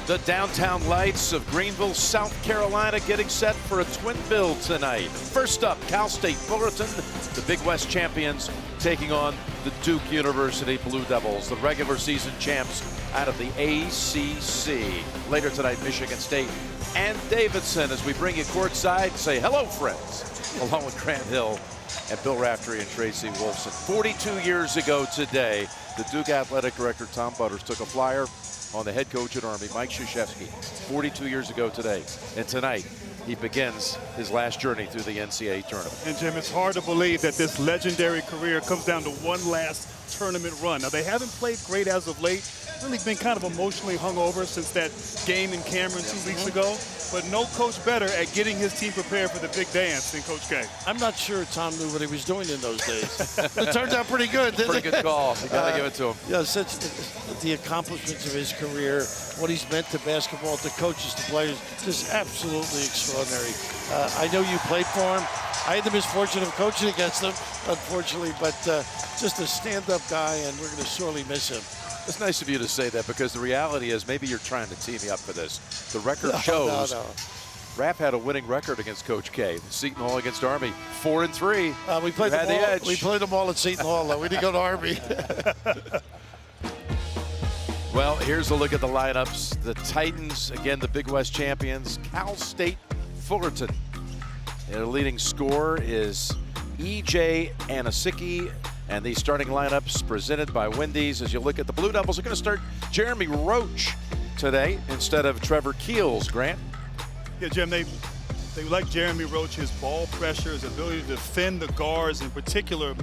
The downtown lights of Greenville, South Carolina getting set for a twin bill tonight. First up, Cal State Fullerton, the Big West champions, taking on the Duke University Blue Devils, the regular season champs out of the ACC. Later tonight, Michigan State and Davidson, as we bring you courtside. Say hello, friends, along with Grant Hill and Bill Raftery and Tracy Wolfson. 42 years ago today, the Duke Athletic Director Tom Butters took a flyer on the head coach at Army, Mike Krzyzewski, 42 years ago today. And tonight, he begins his last journey through the NCAA tournament. And Jim, it's hard to believe that this legendary career comes down to one last tournament run. Now, they haven't played great as of late. Really been kind of emotionally hungover since that game in Cameron 2 weeks ago. But no coach better at getting his team prepared for the big dance than Coach K. I'm not sure Tom knew what he was doing in those days. It turned out pretty good, didn't it? Pretty good call. You got to give it to him. Yeah, such the accomplishments of his career, what he's meant to basketball, to coaches, to players, just absolutely extraordinary. I know you played for him. I had the misfortune of coaching against him, unfortunately, but just a stand-up guy, and we're going to sorely miss him. It's nice of you to say that, because the reality is maybe you're trying to tee me up for this. The record shows Raph had a winning record against Coach K. Seton Hall against Army, 4-3. We played them all. We played them all at Seton Hall, though. We didn't go to Army. Well, here's a look at the lineups. The Titans, again, the Big West champions. Cal State Fullerton. Their leading scorer is E.J. Anasicki. And the starting lineups presented by Wendy's. As you look at the Blue Devils, are going to start Jeremy Roach today instead of Trevor Keels. Grant? Yeah, Jim, they like Jeremy Roach, his ball pressure, his ability to defend the guards, in particular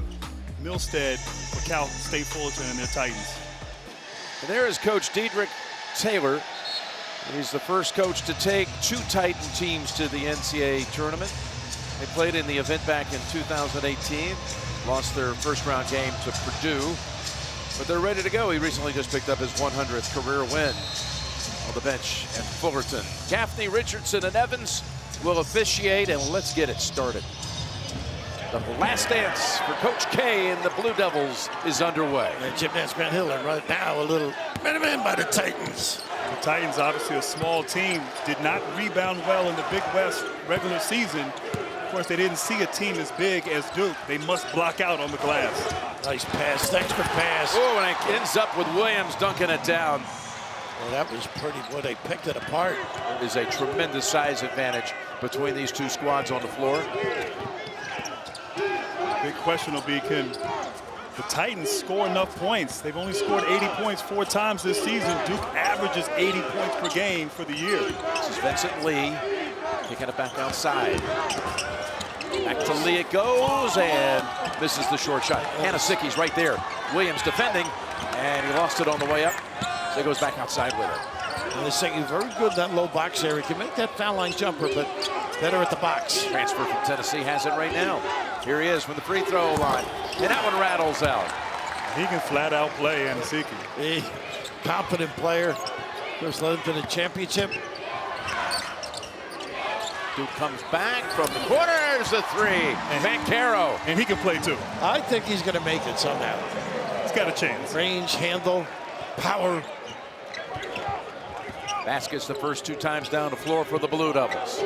Milstead for Cal State Fullerton and their Titans. And there is Coach Dedrick Taylor. He's the first coach to take two Titan teams to the NCAA tournament. They played in the event back in 2018. Lost their first-round game to Purdue, but they're ready to go. He recently just picked up his 100th career win on the bench at Fullerton. Gaffney, Richardson, and Evans will officiate, and let's get it started. The last dance for Coach K and the Blue Devils is underway. And Jim Nance, Grant Hill, and right now a little minute by the Titans. The Titans, obviously a small team, did not rebound well in the Big West regular season. Of course, they didn't see a team as big as Duke. They must block out on the glass. Nice pass, extra pass. Oh, and it ends up with Williams dunking it down. Well, that was pretty good. They picked it apart. There is a tremendous size advantage between these two squads on the floor. The big question will be, can the Titans score enough points? They've only scored 80 points 4 times this season. Duke averages 80 points per game for the year. This is Vincent Lee kicking it back outside. Back to Lee it goes, and misses the short shot. Anasicki's right there. Williams defending, and he lost it on the way up. So he goes back outside with it. Anasicki very good in that low box area. Can make that foul line jumper, but better at the box. Transfer from Tennessee has it right now. Here he is from the free throw line. And that one rattles out. He can flat out play, Anasicki. Confident player. Just led him to the championship. Duke comes back from the corner. There's the three. And Banchero. And he can play too. I think he's going to make it somehow. He's got a chance. Range, handle, power. Baskets the first 2 times down the floor for the Blue Devils.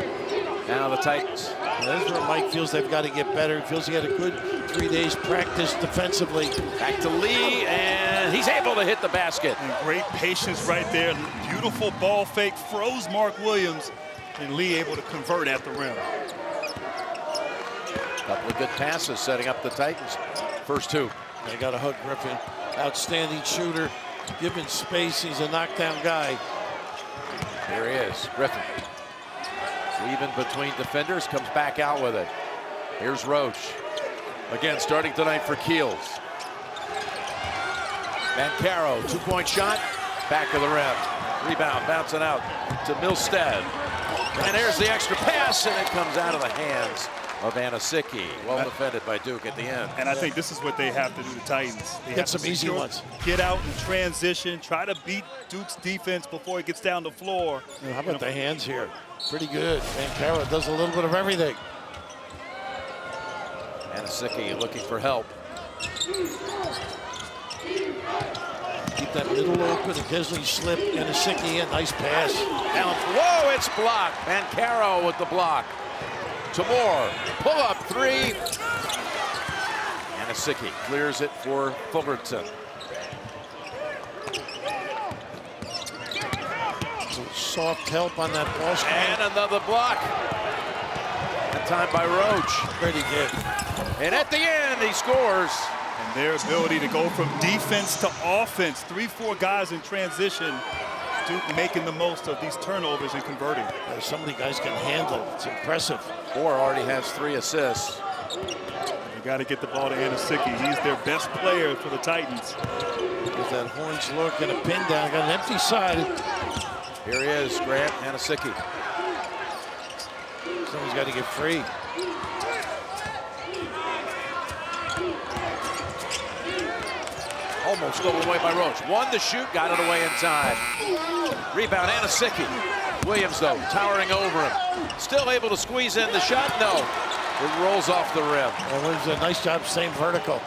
Now the Titans. That's where Mike feels they've got to get better. He feels he had a good 3 days practice defensively. Back to Lee, and he's able to hit the basket. And great patience right there. Beautiful ball fake, froze Mark Williams, and Lee able to convert at the rim. Couple of good passes setting up the Titans. First 2. They got to hug Griffin. Outstanding shooter. Given space, he's a knockdown guy. Here he is, Griffin. Even between defenders, comes back out with it. Here's Roach. Again, starting tonight for Keels. Banchero, 2-point shot, back of the rim. Rebound, bouncing out to Milstead. And there's the extra pass, and it comes out of the hands of Anasicki. Well defended by Duke at the end. And I think this is what they have to do, the Titans. They get some easy ones. Get out and transition, try to beat Duke's defense before it gets down the floor. How about the hands here? Pretty good. Banchero does a little bit of everything. Anasicki looking for help. Keep get that middle open, occasionally slip, and a Sickie in. Nice pass. Down. Whoa, it's blocked. Banchero with the block. Tamor, pull up three. And a Sickie clears it for Fullerton. Soft help on that ball screen. And another block. That time by Roach. Pretty good. And at the end, he scores. And their ability to go from defense to offense, 3-4 guys in transition, Duke making the most of these turnovers and converting. Some of the guys can handle. It's impressive. Moore already has 3 assists. You got to get the ball to Sickie. He's their best player for the Titans. With that Horns look and a pin down, got an empty side. Here he is, Grant Sickie. Someone's got to get free. Almost stolen away by Roach. Won the shoot, got it away in time. Rebound, Sickie. Williams, though, towering over him. Still able to squeeze in the shot? No. It rolls off the rim. Well, it was a nice job staying vertical.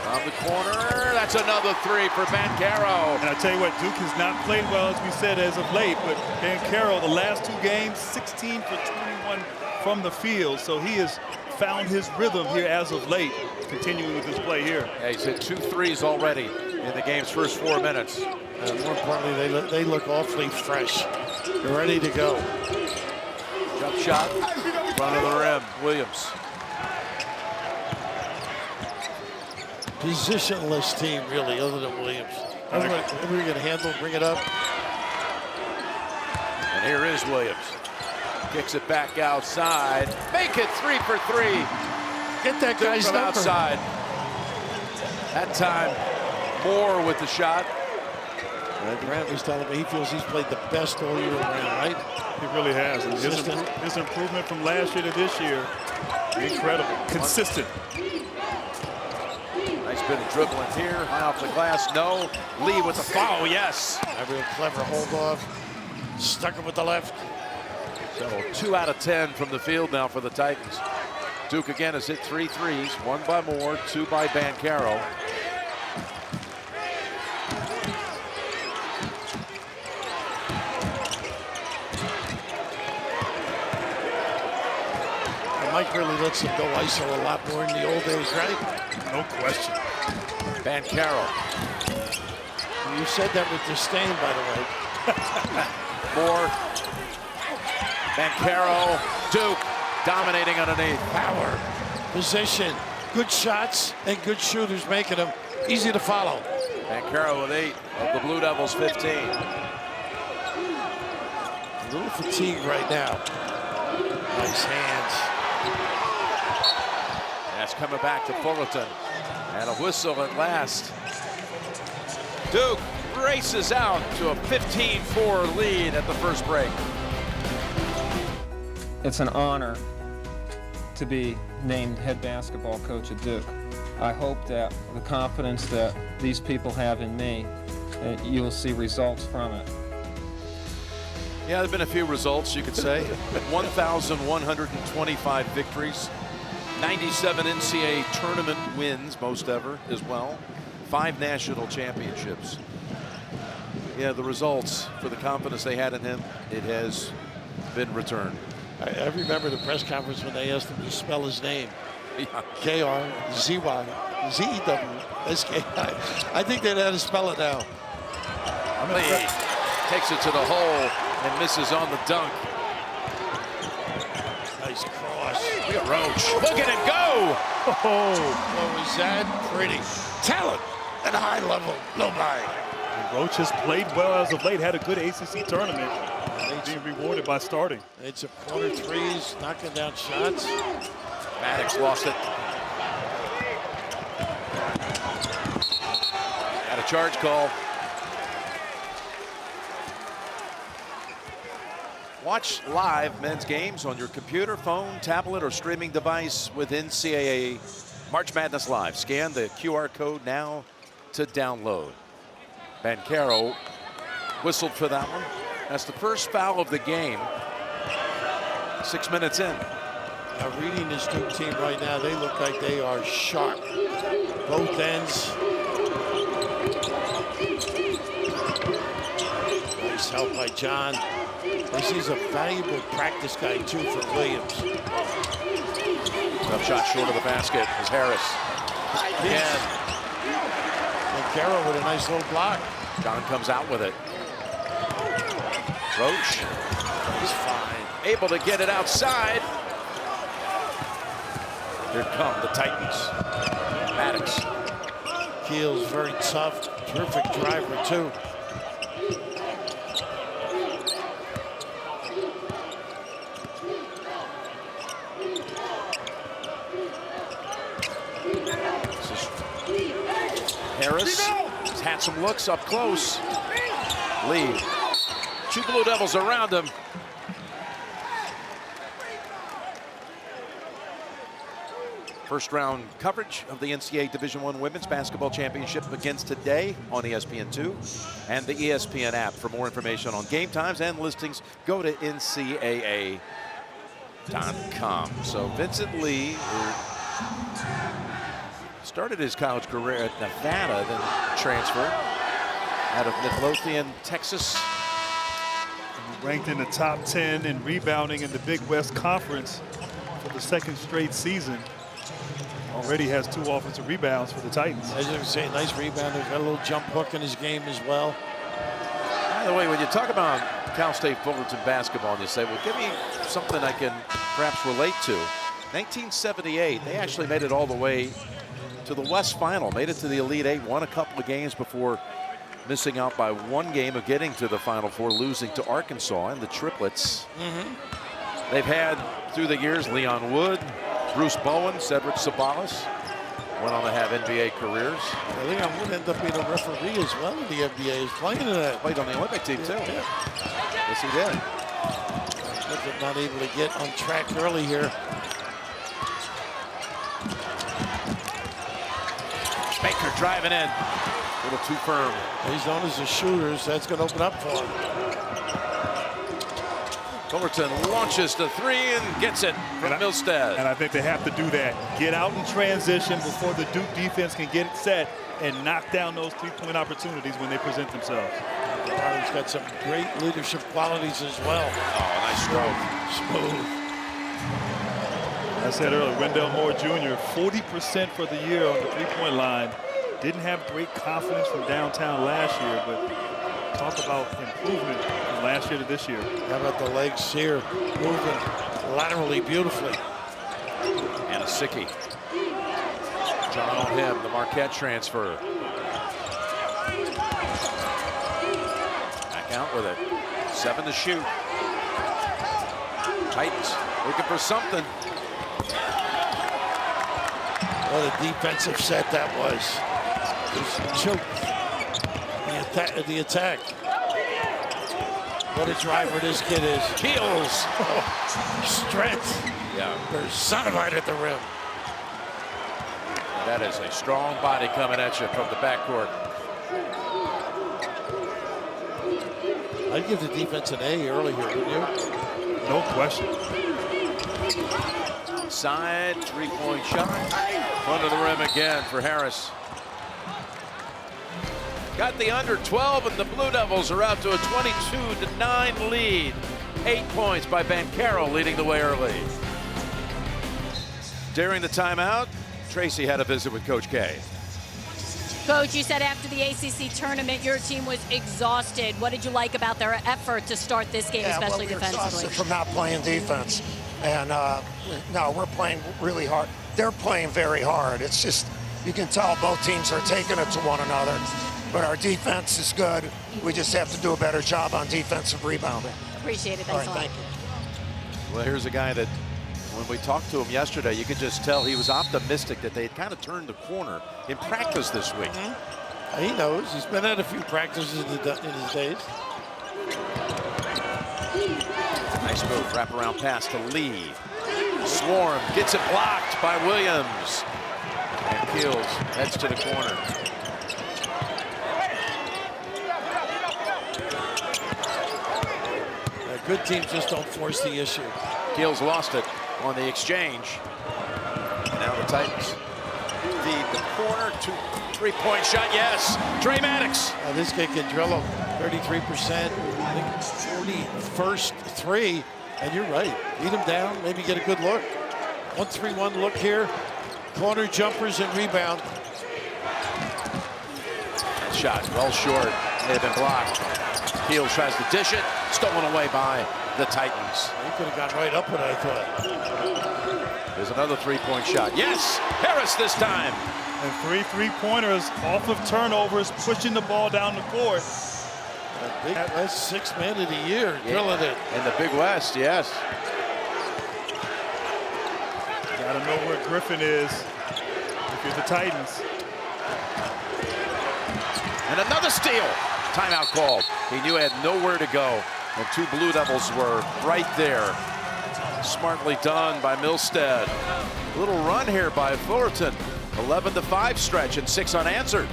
On the corner, that's another 3 for Banchero. And I tell you what, Duke has not played well, as we said, as of late, but Banchero, the last 2 games, 16 for 21 from the field. So he has found his rhythm here as of late, continuing with his play here. Yeah, he's hit 2 threes already in the game's first 4 minutes. More importantly, they look awfully fresh. They're ready to go. Jump shot, front of the rim, Williams. Positionless team, really, other than Williams. Everybody can handle, bring it up. And here is Williams. Kicks it back outside. Make it 3 for 3. Get that guy's from number. outside. That time, Moore with the shot. Grant was telling me he feels he's played the best all year around, right? He really has. And his improvement from last year to this year, incredible. Consistent. Nice bit of dribbling here. High off the glass, no. Lee with the foul, yes. A real clever hold off. Stuck him with the left. So 2 out of 10 from the field now for the Titans. Duke again has hit 3 threes. 1 by Moore, 2 by Banchero. Mike really lets him go ISO a lot more in the old days, right? No question. Banchero. You said that with disdain, by the way. Moore. Banchero. Duke dominating underneath. Power, position, good shots, and good shooters making them easy to follow. Banchero with 8 of the Blue Devils 15. A little fatigue right now. Nice hands. That's coming back to Fullerton. And a whistle at last. Duke races out to a 15-4 lead at the first break. It's an honor to be named head basketball coach at Duke. I hope that the confidence that these people have in me, you will see results from it. Yeah, there have been a few results, you could say. 1,125 victories. 97 NCAA tournament wins, most ever as well. 5 national championships. Yeah, the results for the confidence they had in him, it has been returned. I remember the press conference when they asked him to spell his name. Yeah. K-R-Z-Y-Z-E-W-S-K-I. I think they know how to spell it now. Lee takes it to the hole and misses on the dunk. Nice cross. Look at Roach. Look at it go! Oh, was that pretty? Talent at a high level. No by. Roach has played well as of late, had a good ACC tournament. Being rewarded by starting. It's a corner threes, knocking down shots. Maddox lost it. Had a charge call. Watch live men's games on your computer, phone, tablet, or streaming device with NCAA March Madness Live. Scan the QR code now to download. Banchero whistled for that one. That's the first foul of the game. 6 minutes in. Reading this Duke team right now, they look like they are sharp. Both ends. Nice help by John. This is a valuable practice guy, too, for Williams. Tough shot short of the basket is Harris. Again. Banchero with a nice little block. John comes out with it. Roach. He's fine. Able to get it outside. Here come the Titans. Maddox. Keel's very tough. Terrific driver, too. Harris has had some looks up close. Lee. 2 Blue Devils around him. First round coverage of the NCAA Division I Women's Basketball Championship begins today on ESPN2 and the ESPN app. For more information on game times and listings, go to ncaa.com. So Vincent Lee, who started his college career at Nevada, then transferred out of Midlothian, Texas. Ranked in the top 10 in rebounding in the Big West Conference for the 2nd straight season. Already has 2 offensive rebounds for the Titans. As you can say, nice rebounder. Got a little jump hook in his game as well. By the way, when you talk about Cal State Fullerton basketball and you say, well, give me something I can perhaps relate to. 1978, they actually made it all the way to the West Final, made it to the Elite Eight, won a couple of games before missing out by 1 game of getting to the Final Four, losing to Arkansas and the triplets. They've had, through the years, Leon Wood, Bruce Bowen, Cedric Sabalas, went on to have NBA careers. Yeah, Leon Wood ended up being a referee as well in the NBA. He's playing in that. Played on the Olympic team, too. Yeah. Yes, he did. Not able to get on track early here. Baker driving in. A little too firm. He's known as a shooter, so that's going to open up for him. Fullerton launches to 3 and gets it from Milstead. And I think they have to do that. Get out in transition before the Duke defense can get it set and knock down those 3-point opportunities when they present themselves. He's got some great leadership qualities as well. Oh, nice stroke. Smooth. I said earlier, Wendell Moore Jr., 40% for the year on the 3-point line. Didn't have great confidence from downtown last year, but talk about improvement from last year to this year. How about the legs here, moving laterally beautifully. And a Sickie. John on him, the Marquette transfer. Back out with it. 7 to shoot. Titans looking for something. What a defensive set that was. Just choked the attack. What a driver this kid is. Keels. Strength. Yeah. Personified at the rim. That is a strong body coming at you from the backcourt. I'd give the defense an A early here, wouldn't you? No question. Side 3-point shot. Front of the rim again for Harris. Got the under 12, and the Blue Devils are out to a 22-9 lead. 8 points by Banchero leading the way early. During the timeout, Tracy had a visit with Coach K. Coach, you said after the ACC tournament, your team was exhausted. What did you like about their effort to start this game, especially defensively? Exhausted from not playing defense. And no, we're playing really hard. They're playing very hard. It's just, you can tell both teams are taking it to one another. But our defense is good. We just have to do a better job on defensive rebounding. Appreciate it. All Thanks right, a lot. thank you. Well, here's a guy that, when we talked to him yesterday, you could just tell he was optimistic that they had kind of turned the corner in practice this week. He knows. He's been at a few practices in his days. Nice move, wraparound pass to Lee. Swarm gets it blocked by Williams. And Keels heads to the corner. Good teams just don't force the issue. Keels lost it. on the exchange. And now the Titans feed the corner. 3-point shot, yes. Trey Maddox. This kid can drill him. 33%, I think 41st three. And you're right. Beat him down, maybe get a good look. 1-3-1 look here. Corner jumpers and rebound. Shot well short. May have been blocked. Keels tries to dish it. Stolen away by the Titans. He could have gone right up it, I thought. There's another 3-point shot. Yes, Harris this time. And 3 3-pointers off of turnovers, pushing the ball down the court. Big West sixth man of the year, drilling it. In the Big West, yes. Got to know where Griffin is if you're the Titans. And another steal. Timeout called. He knew he had nowhere to go. And 2 Blue Devils were right there. Smartly done by Milstead. Little run here by Fullerton. 11-5 stretch and 6 unanswered.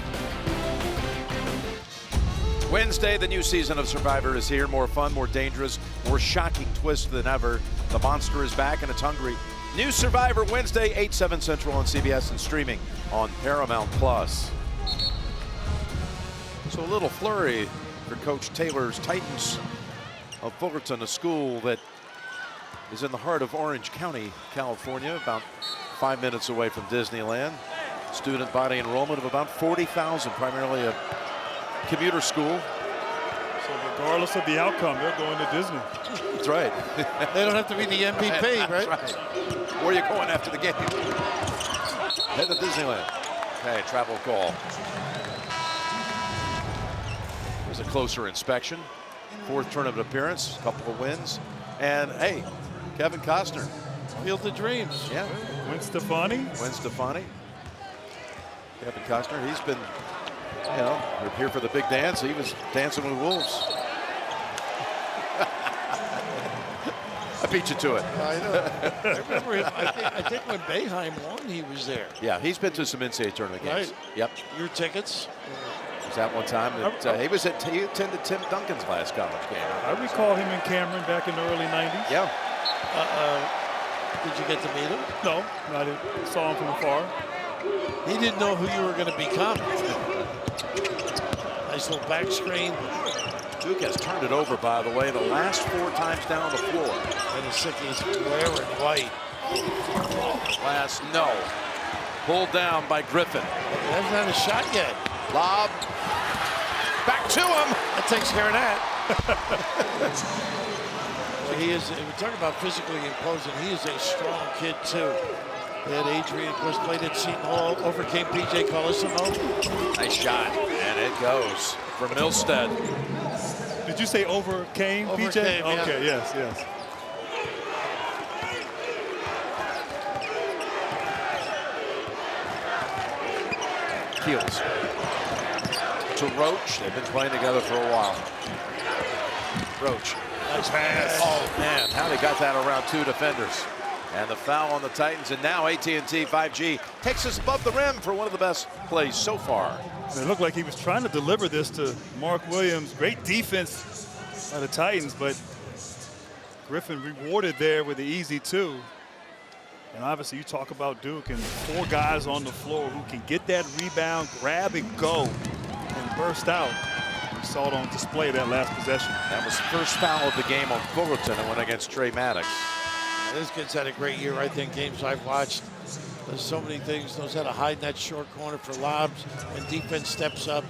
Wednesday, the new season of Survivor is here. More fun, more dangerous, more shocking twist than ever. The monster is back and it's hungry. New Survivor Wednesday, 8/7 Central on CBS and streaming on Paramount+. So a little flurry for Coach Taylor's Titans of Fullerton, a school that is in the heart of Orange County, California, about 5 minutes away from Disneyland. Student body enrollment of about 40,000, primarily a commuter school. So regardless of the outcome, they're going to Disney. That's right. They don't have to be the MVP, right? That's right. Where are you going after the game? Head to Disneyland. Okay, travel call. There's a closer inspection. 4th tournament appearance, a couple of wins. And hey, Kevin Costner. Field of Dreams. Yeah. Gwen Stefani. Kevin Costner, he's been, you know, we're here for the big dance. He was dancing with wolves. I beat you to it. I know. I remember him. I think when Boeheim won, he was there. Yeah, he's been to some NCAA tournament games. Right. Yep. Your tickets? Was that one time that he attended Tim Duncan's last college game. I recall him in Cameron back in the early 90s. Yeah. Did you get to meet him? No, I didn't. Saw him from afar. He didn't know who you were going to become. Nice little back screen. Duke has turned it over, by the way, the last 4 times down the floor. And the Sickies wearing white. Last, no. Pulled down by Griffin. He hasn't had a shot yet. Lob. Back to him. That takes care of that. Well, he is, we're talking about physically imposing. He is a strong kid, too. They had Adrian, of course, played at Seton Hall, overcame P.J. Collisimo. Nice shot, and it goes for Milstead. Did you say overcame, PJ? Overcame, yeah. Okay, yes, yes. Keels to Roach. They've been playing together for a while. Roach. Nice pass. Oh, man, how they got that around 2 defenders. And the foul on the Titans, and now AT&T 5G takes us above the rim for one of the best plays so far. It looked like he was trying to deliver this to Mark Williams. Great defense by the Titans, but Griffin rewarded there with the easy 2. And obviously you talk about Duke and 4 guys on the floor who can get that rebound, grab and go, and burst out. We saw it on display that last possession. That was the first foul of the game on Fullerton and went against Trey Maddox. This kid's had a great year, I think, games I've watched. There's so many things. Knows how to hide in that short corner for lobs. When defense steps up,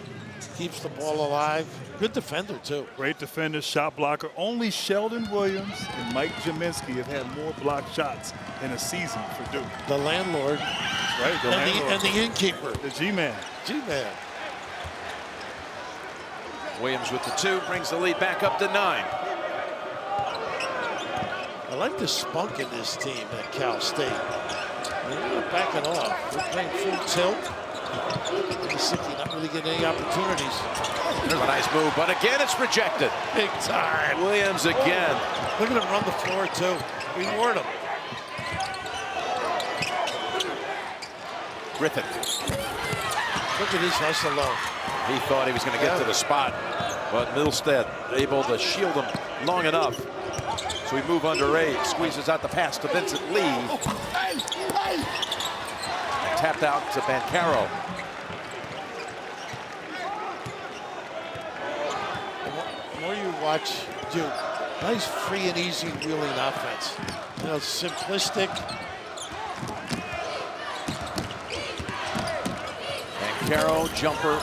keeps the ball alive. Good defender, too. Great defender, shot blocker. Only Sheldon Williams and Mike Jaminski have had more blocked shots in a season for Duke. The landlord. That's right, the landlord. And the innkeeper. The G-man. G-man. Williams with the 2 brings the lead back up to 9. I like the spunk in this team at Cal State. They're not backing off. They're playing full tilt. Mississippi not really getting any opportunities. There's a nice move, but again it's rejected. Big time. Williams again. Look at him run the floor, too. Reward him. Griffin. Look at his hustle, though. He thought he was going to get to the spot, but Milstead able to shield him long enough. So we move under 8. Squeezes out the pass to Vincent Lee. Tapped out to Banchero. The more you watch Duke, nice free and easy wheeling offense. You know, simplistic. Banchero, jumper,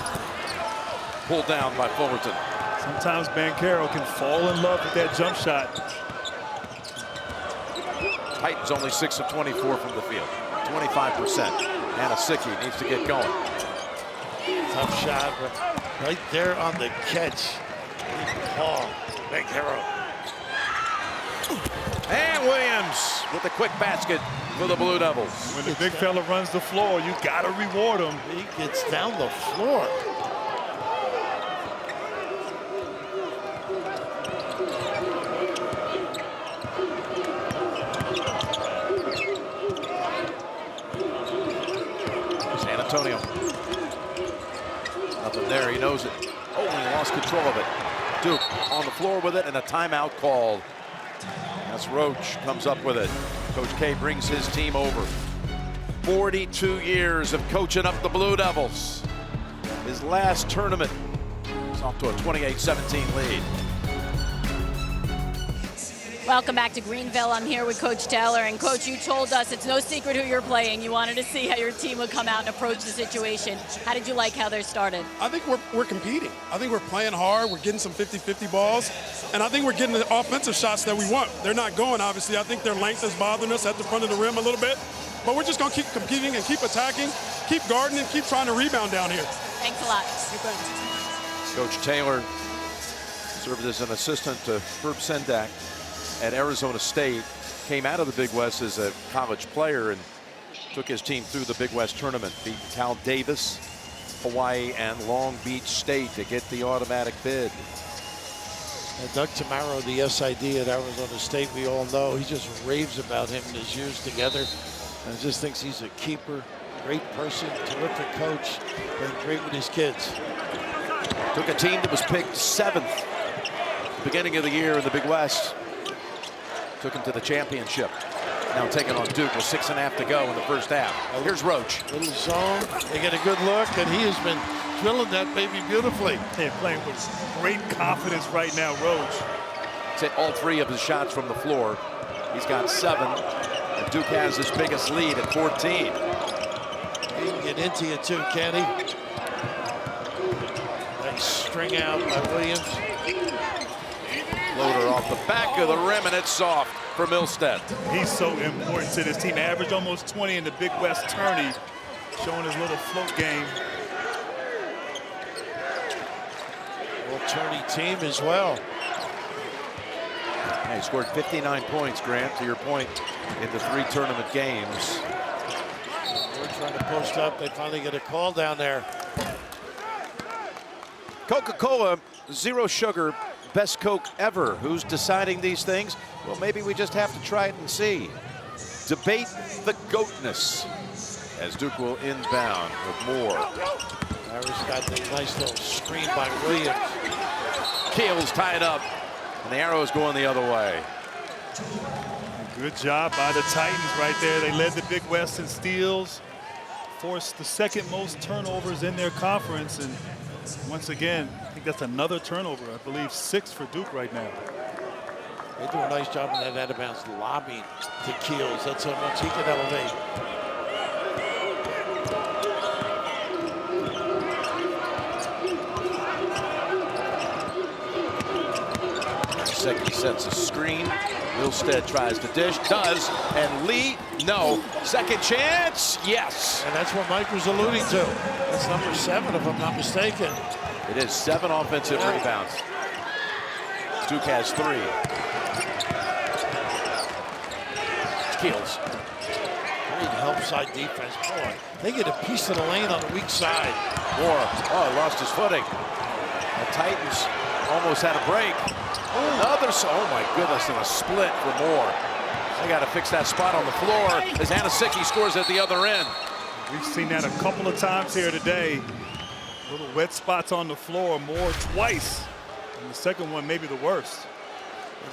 pulled down by Fullerton. Sometimes Banchero can fall in love with that jump shot. Titans only 6 of 24 from the field, 25%. Anasicki needs to get going. Tough shot, but right there on the catch. Paul Banchero. And Williams with the quick basket for the Blue Devils. When the big fella runs the floor, you got to reward him. He gets down the floor. San Antonio. Nothing there, he knows it. Oh, he lost control of it. Duke on the floor with it and a timeout called. As Roach comes up with it. Coach K brings his team over. 42 years of coaching up the Blue Devils. His last tournament is off to a 28-17 lead. Welcome back to Greenville. I'm here with Coach Taylor. And Coach, you told us it's no secret who you're playing. You wanted to see how your team would come out and approach the situation. How did you like how they started? I think we're competing. I think we're playing hard. We're getting some 50-50 balls. And I think we're getting the offensive shots that we want. They're not going, obviously. I think their length is bothering us at the front of the rim a little bit. But we're just going to keep competing and keep attacking, keep guarding, and keep trying to rebound down here. Thanks a lot. Thanks. Coach Taylor served as an assistant to Herb Sendak at Arizona State, came out of the Big West as a college player and took his team through the Big West tournament, beat Cal Davis, Hawaii, and Long Beach State to get the automatic bid. And Doug Tamaro, the SID at Arizona State, we all know, he just raves about him in his years together and just thinks he's a keeper, great person, terrific coach, and great with his kids. Took a team that was picked 7th beginning of the year in the Big West. Took him to the championship. Now taking on Duke with 6.5 to go in the first half. Here's Roach. Little zone, they get a good look, and he has been drilling that baby beautifully. They're playing with great confidence right now, Roach. Hit all 3 of his shots from the floor. He's got 7, and Duke has his biggest lead at 14. He can get into you too, can he? Nice string out by Williams. Floater off the back of the rim, and it's soft for Milstead. He's so important to this team. Averaged almost 20 in the Big West tourney, showing his little float game. Little tourney team as well. He scored 59 points, Grant, to your point, in the 3 tournament games. We're trying to post up. They finally get a call down there. Coca-Cola, 0 sugar, best Coke ever. Who's deciding these things? Well, maybe we just have to try it and see. Debate the goatness as Duke will inbound with more. Harris got the nice little screen by Williams. Keel's tied up, and the arrow's going the other way. Good job by the Titans right there. They led the Big West in steals, forced the 2nd most turnovers in their conference, and once again, I think that's another turnover. I believe 6 for Duke right now. They do a nice job in that out-of-bounds lobbing to Keels. That's how much he can elevate. Second sets a screen. Milstead tries to dish, does, and Lee, no. Second chance, yes. And that's what Mike was alluding to. That's number 7, if I'm not mistaken. It is 7 offensive rebounds. Duke has 3. Keels. Great help side defense. Boy, they get a piece of the lane on the weak side. Moore, oh, lost his footing. The Titans almost had a break. Another, oh my goodness, and a split for Moore. They got to fix that spot on the floor as Anasicki scores at the other end. We've seen that a couple of times here today. Little wet spots on the floor, Moore twice. And the second one maybe the worst.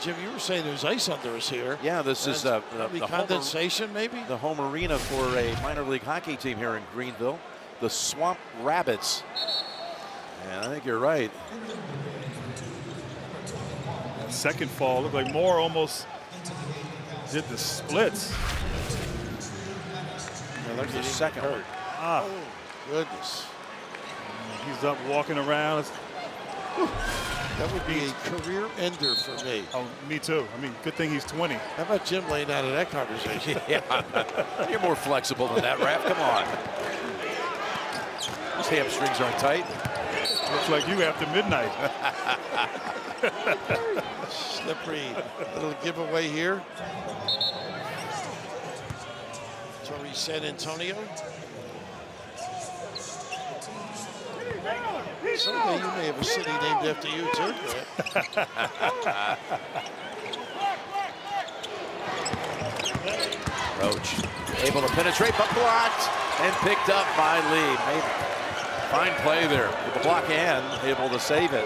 Jim, you were saying there's ice under us here. Yeah, this is the condensation, maybe? The home arena for a minor league hockey team here in Greenville, the Swamp Rabbits. And I think you're right. That second fall looked like Moore almost did the splits. Yeah, there's the second hurt. Oh, goodness. He's up walking around. That would be a career ender for me. Oh, me too. I mean, good thing he's 20. How about Jim laying out of that conversation? Yeah. You're more flexible than that, Raph. Come on. His hamstrings aren't tight. Looks like you after midnight. Slippery little giveaway here. Torrey San Antonio. Someday you may have a city named after you too, Roach able to penetrate, but blocked and picked up by Lee. Fine play there with the block and able to save it.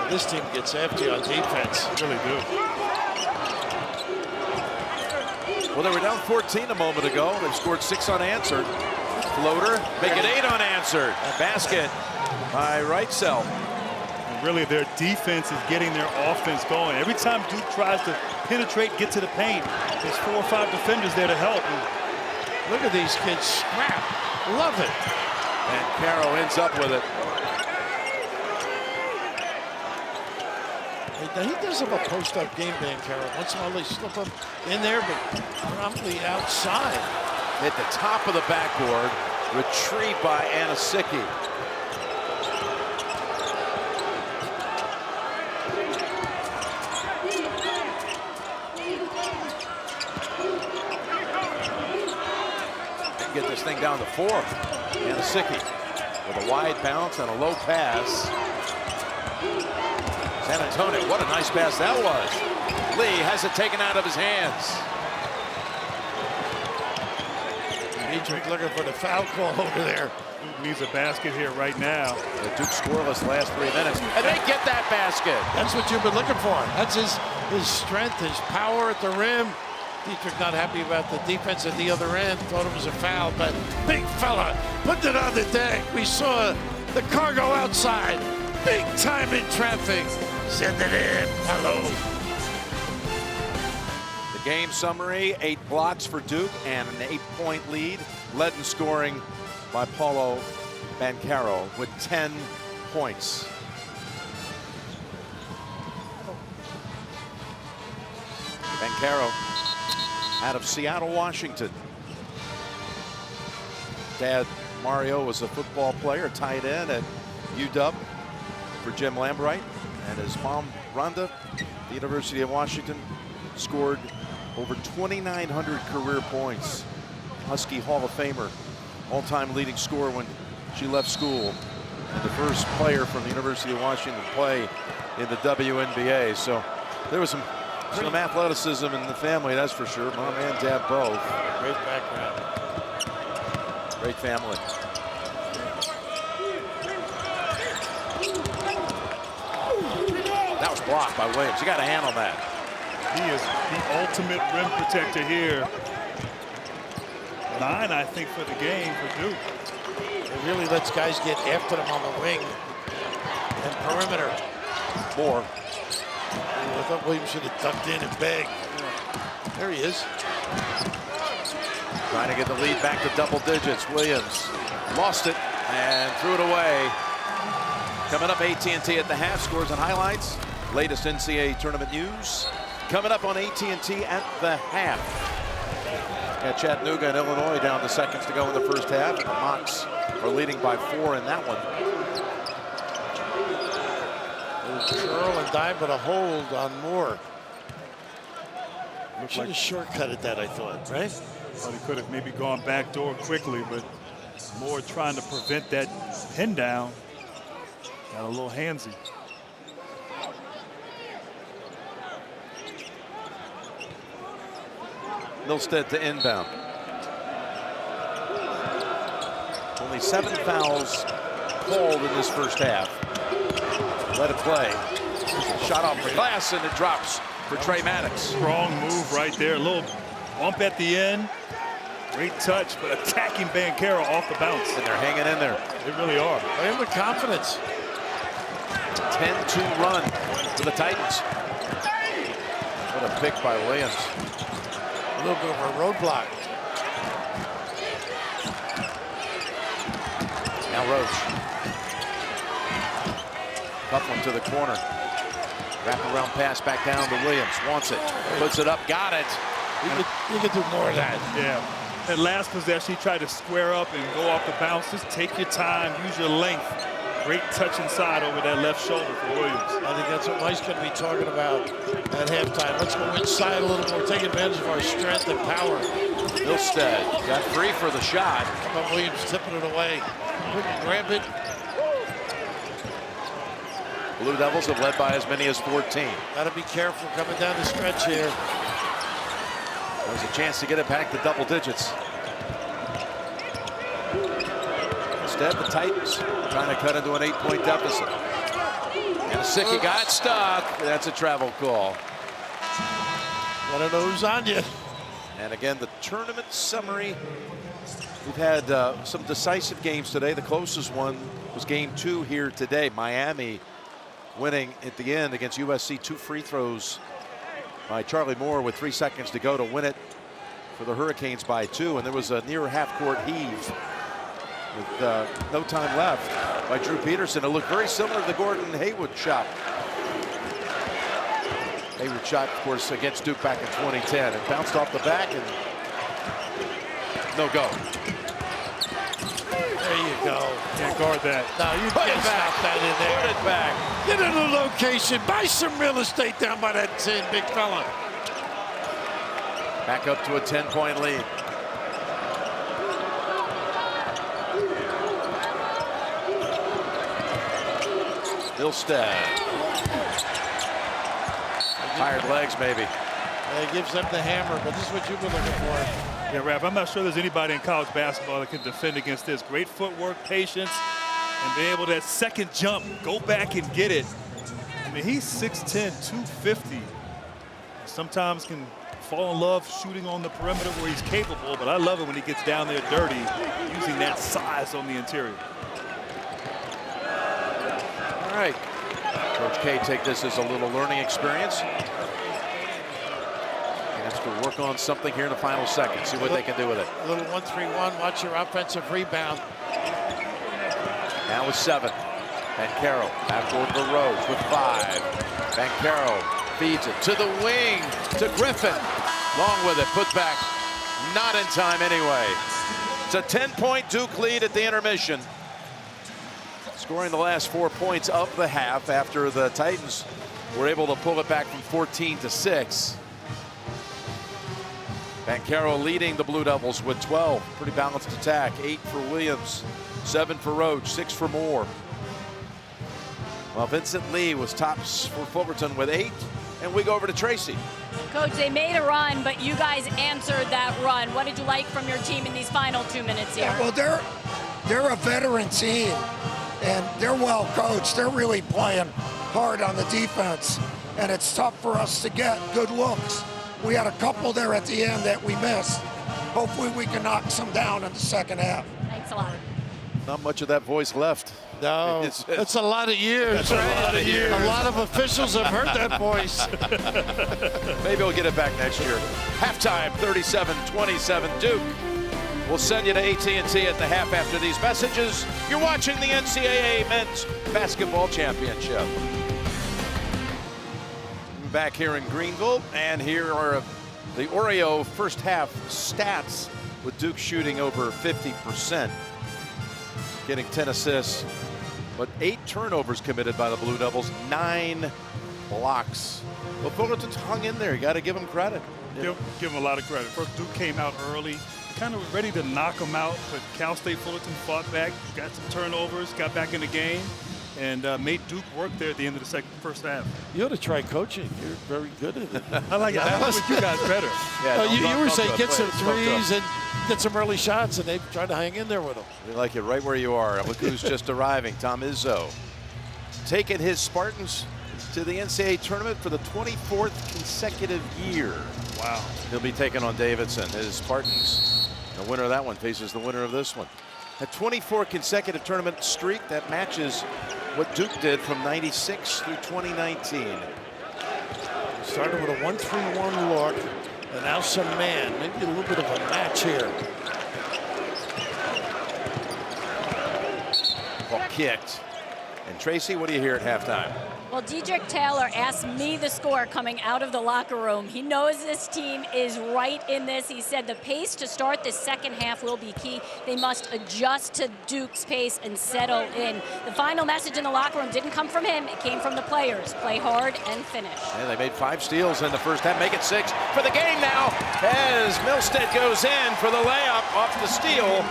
This team gets after you on defense. They really do. Well, they were down 14 a moment ago. They've scored 6 unanswered. Floater, make it 8 unanswered. Basket by Reitzel. And really, their defense is getting their offense going. Every time Duke tries to penetrate, get to the paint, there's 4 or 5 defenders there to help. Look at these kids scrap. Love it. And Caro ends up with it. He does have a post-up game, Banchero. Once in a while they slip him in there, but promptly outside. Hit the top of the backboard. Retrieved by Anasicki. Get this thing down to 4. Anasicki with a wide bounce and a low pass. San Antonio, what a nice pass that was. Lee has it taken out of his hands. Dietrich looking for the foul call over there. Duke needs a basket here right now. The Duke scoreless last 3 minutes, and they get that basket. That's what you've been looking for. That's his strength, his power at the rim. Dietrich not happy about the defense at the other end. Thought it was a foul, but big fella put it on the deck. We saw the cargo outside. Big time in traffic. Send it in. Hello. The game summary, 8 blocks for Duke and an 8-point lead. Led in scoring by Paolo Banchero with 10 points. Banchero out of Seattle, Washington. Dad Mario was a football player, tight end at UW for Jim Lambright. And his mom, Rhonda, the University of Washington, scored over 2,900 career points. Husky Hall of Famer, all-time leading scorer when she left school. And the first player from the University of Washington to play in the WNBA. So there was some athleticism in the family, that's for sure. Mom and dad both. Great background. Great family. That was blocked by Williams. You got a hand on that. He is the ultimate rim protector here. 9, I think, for the game for Duke. It really lets guys get after them on the wing and perimeter. More. I thought Williams should have ducked in and begged. There he is. Trying to get the lead back to double digits. Williams lost it and threw it away. Coming up, AT&T at the half, scores and highlights. Latest NCAA tournament news. Coming up on AT&T at the half. Got Chattanooga and Illinois down to seconds to go in the first half. The Mocs are leading by 4 in that one. Curl and dive, but a hold on Moore. Should have Like shortcutted that, I thought, right? Thought he could have maybe gone back door quickly, but Moore trying to prevent that pin down. Got a little handsy. Milstead to inbound. Only 7 fouls called in this first half. Let it play. Shot off the glass and it drops for Trey Maddox. Strong move right there. A little bump at the end. Great touch, but attacking Banchero off the bounce. And they're hanging in there. They really are. Playing with confidence. 10-2 run for the Titans. What a pick by Williams. A little bit of a roadblock. Now Roach. Tough one to the corner. Wrap-around pass back down to Williams. Wants it. Puts it up. Got it. You could do more of that. Yeah. That last possession, he tried to square up and go off the bounce. Just take your time, use your length. Great touch inside over that left shoulder for Williams. I think that's what Mike's going to be talking about at halftime. Let's go inside a little more, take advantage of our strength and power. Milstead got free for the shot. How about Williams tipping it away? Couldn't grab it. Blue Devils have led by as many as 14. Got to be careful coming down the stretch here. There's a chance to get it back to double digits. Instead, the Titans trying to cut into an 8-point deficit. And Sickie got stuck. That's a travel call. I don't know who's on you. And again, the tournament summary. We've had some decisive games today. The closest one was game 2 here today. Miami winning at the end against USC. 2 free throws by Charlie Moore with 3 seconds to go to win it for the Hurricanes by 2. And there was a near half-court heave with no time left by Drew Peterson. It looked very similar to the Gordon Hayward shot. Hayward shot, of course, against Duke back in 2010. It bounced off the back and no go. There you go. Can't guard that. No, you can't stop that in there. Put it back. Get in the location. Buy some real estate down by that tin, big fella. Back up to a 10-point lead. Milstead. Tired legs, maybe. It gives them the hammer, but this is what you've been looking for. Yeah, Raph, I'm not sure there's anybody in college basketball that can defend against this. Great footwork, patience, and being able to that second jump, go back and get it. I mean, he's 6'10", 250. Sometimes can fall in love shooting on the perimeter where he's capable, but I love it when he gets down there dirty, using that size on the interior. All right. Coach K take this as a little learning experience. Has to work on something here in the final seconds. See what they can do with it. A little 1-3-1. Watch your offensive rebound. Now with 7. Banchero back over to Rhodes with 5. Banchero feeds it to the wing to Griffin. Long with it. Put back. Not in time anyway. It's a 10-point Duke lead at the intermission. Scoring the last 4 points of the half after the Titans were able to pull it back from 14 to 6. Banchero leading the Blue Devils with 12. Pretty balanced attack. 8 for Williams, 7 for Roach, 6 for Moore. Well, Vincent Lee was tops for Fullerton with 8. And we go over to Tracy. Coach, they made a run, but you guys answered that run. What did you like from your team in these final 2 minutes here? Yeah, well, they're a veteran team, and they're well coached. They're really playing hard on the defense, and it's tough for us to get good looks. We had a couple there at the end that we missed. Hopefully we can knock some down in the second half. Thanks a lot. Not much of that voice left. No, it's a lot of years. That's a lot of years. A lot of officials have heard that voice. Maybe we'll get it back next year. Halftime, 37-27 Duke. We'll send you to AT&T at the half after these messages. You're watching the NCAA Men's Basketball Championship. Back here in Greenville, and here are the Oreo first half stats with Duke shooting over 50%, getting 10 assists, but 8 turnovers committed by the Blue Devils, 9 blocks. Well, Fullerton's hung in there. You got to give him credit. Give him a lot of credit. First, Duke came out early, kind of ready to knock him out, but Cal State Fullerton fought back, got some turnovers, got back in the game, and made Duke work there at the end of the first half. You ought to try coaching. You're very good at it. I like it. I like you guys better. Yeah, you were saying get some Spoke threes and get some early shots, and they tried to hang in there with them. We like it right where you are. Look who's just arriving. Tom Izzo taking his Spartans to the NCAA tournament for the 24th consecutive year. Wow. He'll be taking on Davidson. His Spartans, the winner of that one faces the winner of this one. A 24 consecutive tournament streak that matches what Duke did from '96 through 2019. Started with a 1-3-1 look, and now some man. Maybe a little bit of a match here. Ball kicked. And Tracy, what do you hear at halftime? Well, Dedrick Taylor asked me the score coming out of the locker room. He knows this team is right in this. He said the pace to start the second half will be key. They must adjust to Duke's pace and settle in. The final message in the locker room didn't come from him. It came from the players. Play hard and finish. And they made 5 steals in the first half. Make it 6 for the game now as Milstead goes in for the layup off the steal.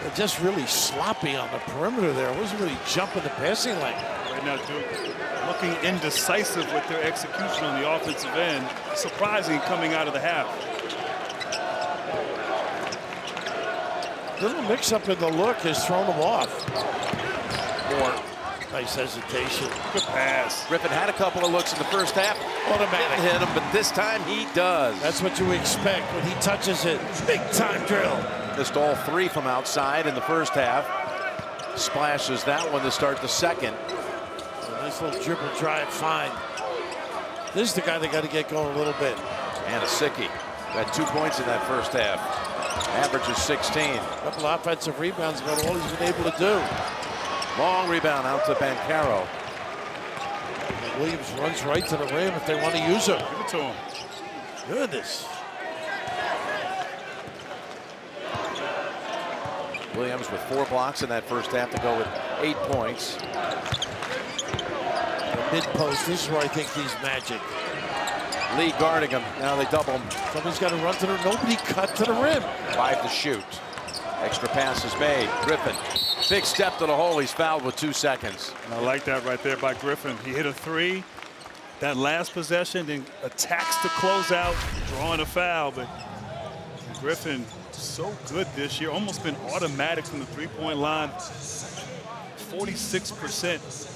They're just really sloppy on the perimeter there. It wasn't really jumping the passing lane. Right now, Duke looking indecisive with their execution on the offensive end. Surprising coming out of the half. Little mix-up in the look has thrown them off. More. Nice hesitation. Good pass. Griffin had a couple of looks in the first half. Automatic. Didn't hit him, but this time he does. That's what you expect when he touches it. Big-time drill. Missed all 3 from outside in the first half. Splashes that one to start the second. A nice little dribble drive, fine. This is the guy they got to get going a little bit. Anasicki had 2 points in that first half. Average is 16. A couple offensive rebounds, about all he's been able to do. Long rebound out to Banchero. Williams runs right to the rim if they want to use him. Give it to him. Goodness. Williams with 4 blocks in that first half to go with 8 points. Mid-post, this is where I think he's magic. Lee guarding him. Now they double him. Somebody's got to run to the, nobody cut to the rim. 5 to shoot. Extra pass is made. Griffin, big step to the hole. He's fouled with 2 seconds. I like that right there by Griffin. He hit a 3. That last possession, then attacks to close out, drawing a foul. But Griffin, so good this year, almost been automatic from the 3-point line. 46%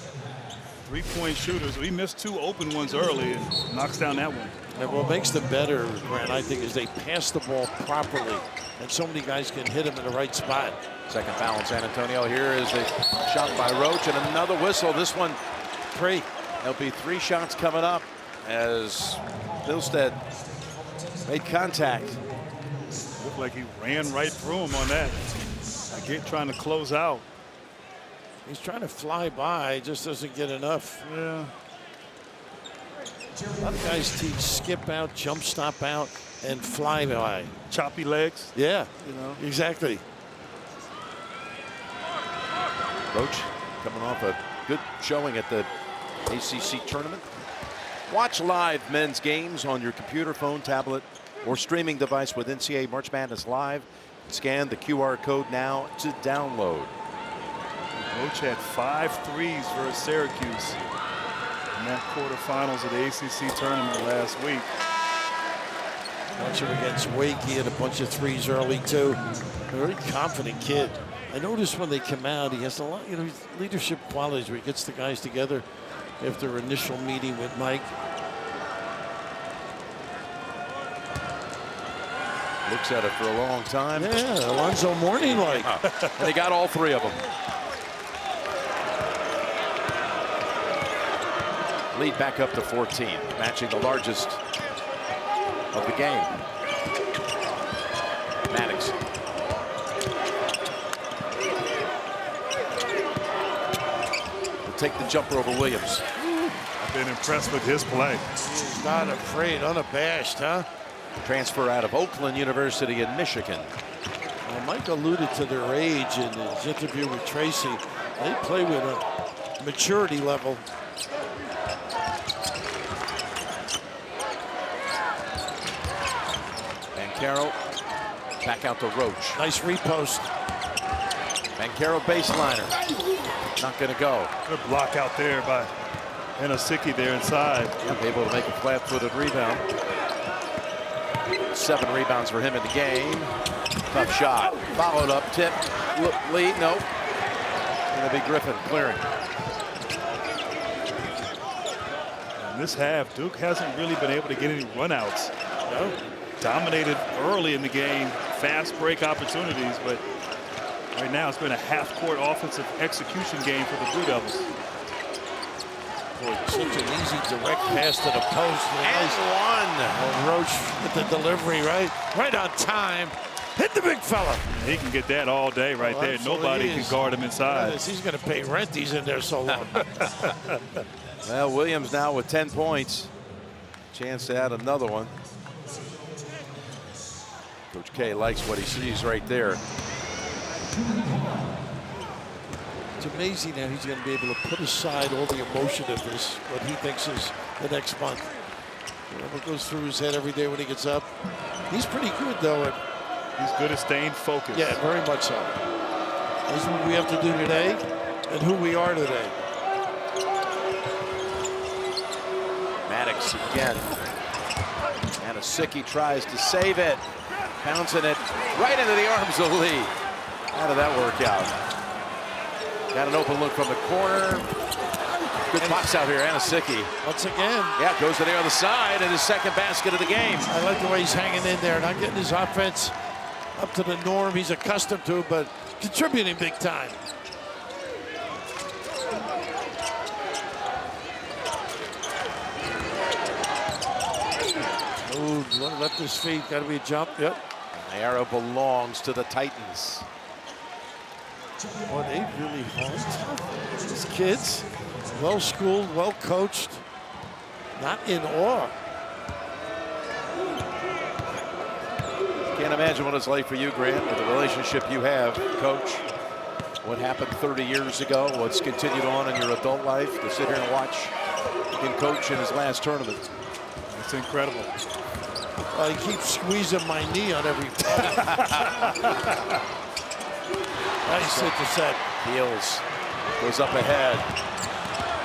3-point shooters. He missed 2 open ones early and knocks down that one. And what makes them better, Grant, I think, is they pass the ball properly, and so many guys can hit him in the right spot. Second foul in San Antonio. Here is a shot by Roach and another whistle. This one 3. There'll be 3 shots coming up as Milstead made contact. Looked like he ran right through him on that. Again, trying to close out. He's trying to fly by, just doesn't get enough. Yeah. A lot of guys teach skip out, jump stop out, and fly by. Choppy legs. Yeah, You know. exactly. Roach coming off a good showing at the ACC tournament. Watch live men's games on your computer, phone, tablet, or streaming device with NCAA March Madness Live. Scan the QR code now to download. Roach had 5 threes versus Syracuse in that quarterfinals of the ACC tournament last week. Watch him against Wake. He had a bunch of threes early, too. A very confident kid. I noticed when they come out, he has a lot, leadership qualities where he gets the guys together after their initial meeting with Mike. Looks at it for a long time. Yeah, Alonzo Mourning like. And they got all 3 of them. Lead back up to 14, matching the largest of the game. Maddox. Will take the jumper over Williams. I've been impressed with his play. He's not afraid, unabashed, huh? Transfer out of Oakland University in Michigan. Well, Mike alluded to their age in his interview with Tracy. They play with a maturity level. Banchero back out to Roach. Nice repost. Banchero baseliner. Not going to go. Good block out there by Anasicki there inside. Able to make a flat-footed rebound. 7 rebounds for him in the game. Tough shot. Followed up, tip, lead, nope. Gonna be Griffin clearing. This half, Duke hasn't really been able to get any runouts. No. Dominated early in the game, fast break opportunities, but right now it's been a half-court offensive execution game for the Blue Devils. Boy, such an easy direct pass to the post. And one. Roach with the delivery right on time. Hit the big fella. He can get that all day right there. Nobody can guard him inside. He's going to pay rent. He's in there so long. Well, Williams now with 10 points. Chance to add another one. Coach K likes what he sees right there. It's amazing that he's going to be able to put aside all the emotion of this, what he thinks is the next month. Whatever goes through his head every day when he gets up. He's pretty good, though. He's good at staying focused. Yeah, very much so. This is what we have to do today and who we are today. Maddox again. Anasicki tries to save it. Pouncing it right into the arms of Lee. How did that work out? Got an open look from the corner. Good box out here, Anasicki. Once again. Yeah, goes to the other side and his second basket of the game. I like the way he's hanging in there, not getting his offense up to the norm he's accustomed to, but contributing big time. Ooh, left his feet, got to be a jump, yep. The arrow belongs to the Titans. Boy, they really hard. These kids, well schooled, well coached, not in awe. Can't imagine what it's like for you, Grant, with the relationship you have, Coach. What happened 30 years ago, what's continued on in your adult life, to sit here and watch him coach in his last tournament. It's incredible. He keeps squeezing my knee on every play. Nice hit to set. Heels, goes up ahead.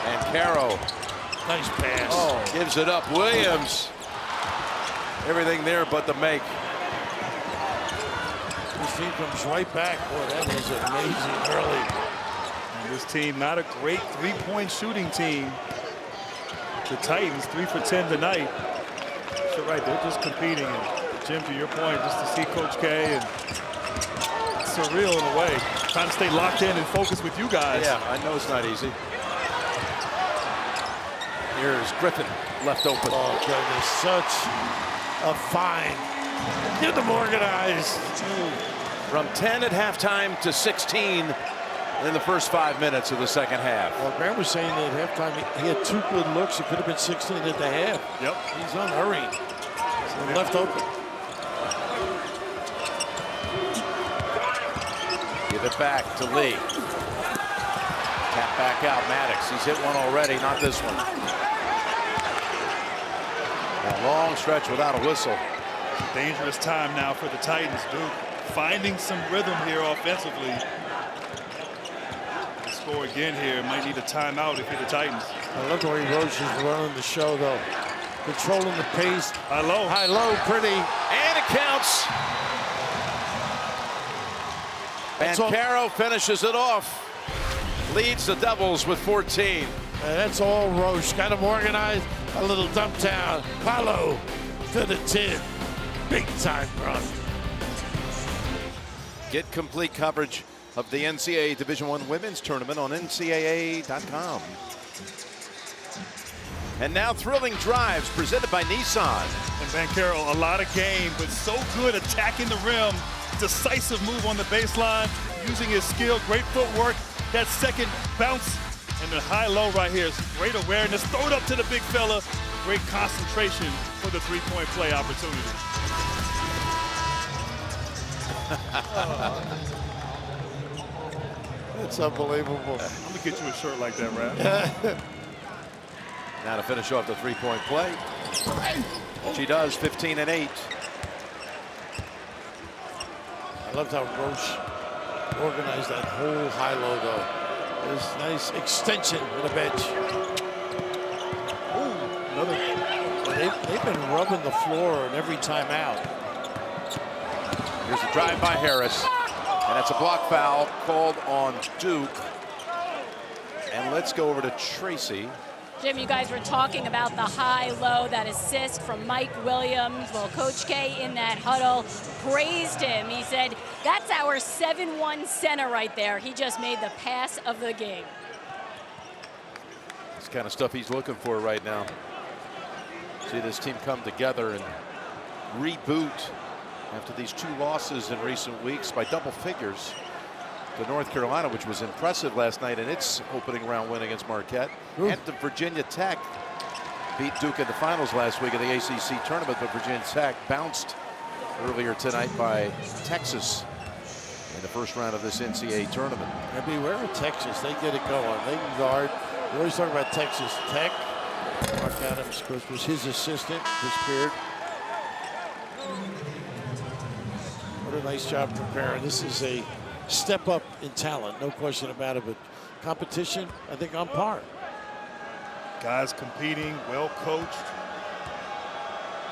Banchero. Nice pass. Oh, gives it up. Williams. Everything there but the make. This team comes right back. Boy, that is amazing early. And this team, not a great three-point shooting team. The Titans, 3 for 10 tonight. You're right, they're just competing. And Jim, to your point, just to see Coach K, and it's surreal in a way. Trying to stay locked in and focused with you guys. Yeah, I know it's not easy. Here's Griffin, left open. Oh, goodness, such a find. Get them organized. From 10 at halftime to 16 in the first 5 minutes of the second half. Well, Graham was saying that at halftime he had 2 good looks. It could have been 16 at the half. Yep. He's unhurried. So left open. Give it back to Lee. Tap back out, Maddox. He's hit one already, not this one. A long stretch without a whistle. Dangerous time now for the Titans, Duke. Finding some rhythm here offensively. To score again here, might need a timeout if you're the Titans. I love the way Roach is running the show, though. Controlling the pace. High low. High low, pretty. And it counts. Banchero finishes it off. Leads the Devils with 14. That's all Roach. Got him organized. A little dump down. Paolo to the 10. Big time run. Get complete coverage of the NCAA Division I Women's Tournament on NCAA.com. And now thrilling drives presented by Nissan. And Banchero, a lot of game, but so good attacking the rim. Decisive move on the baseline, using his skill, great footwork. That second bounce and the high-low right here is great awareness. Throw it up to the big fella. Great concentration for the three-point play opportunity. It's unbelievable. I'm gonna get you a shirt like that, Rap. Now to finish off the three-point play. She does, 15 and 8. I loved how Roche organized that whole high-low, though. There's nice extension on the bench. Ooh, another. They've been rubbing the floor in every timeout. Here's a drive by Harris. And that's a block foul called on Duke. And let's go over to Tracy. Jim, you guys were talking about the high-low, that assist from Mike Williams. Well, Coach K in that huddle praised him. He said, that's our 7-1 center right there. He just made the pass of the game. It's the kind of stuff he's looking for right now. See this team come together and reboot after these 2 losses in recent weeks by double figures to North Carolina, which was impressive last night in its opening round win against Marquette. Ooh. And to Virginia Tech. Beat Duke in the finals last week of the ACC tournament, but Virginia Tech bounced earlier tonight by Texas in the first round of this NCAA tournament. And beware of Texas. They get it going. They can guard. We always talk about Texas Tech. Mark Adams, of course, was his assistant, disappeared. What a nice job preparing. This is a step up in talent, no question about it, but competition, I think, on par. Guys competing, well coached.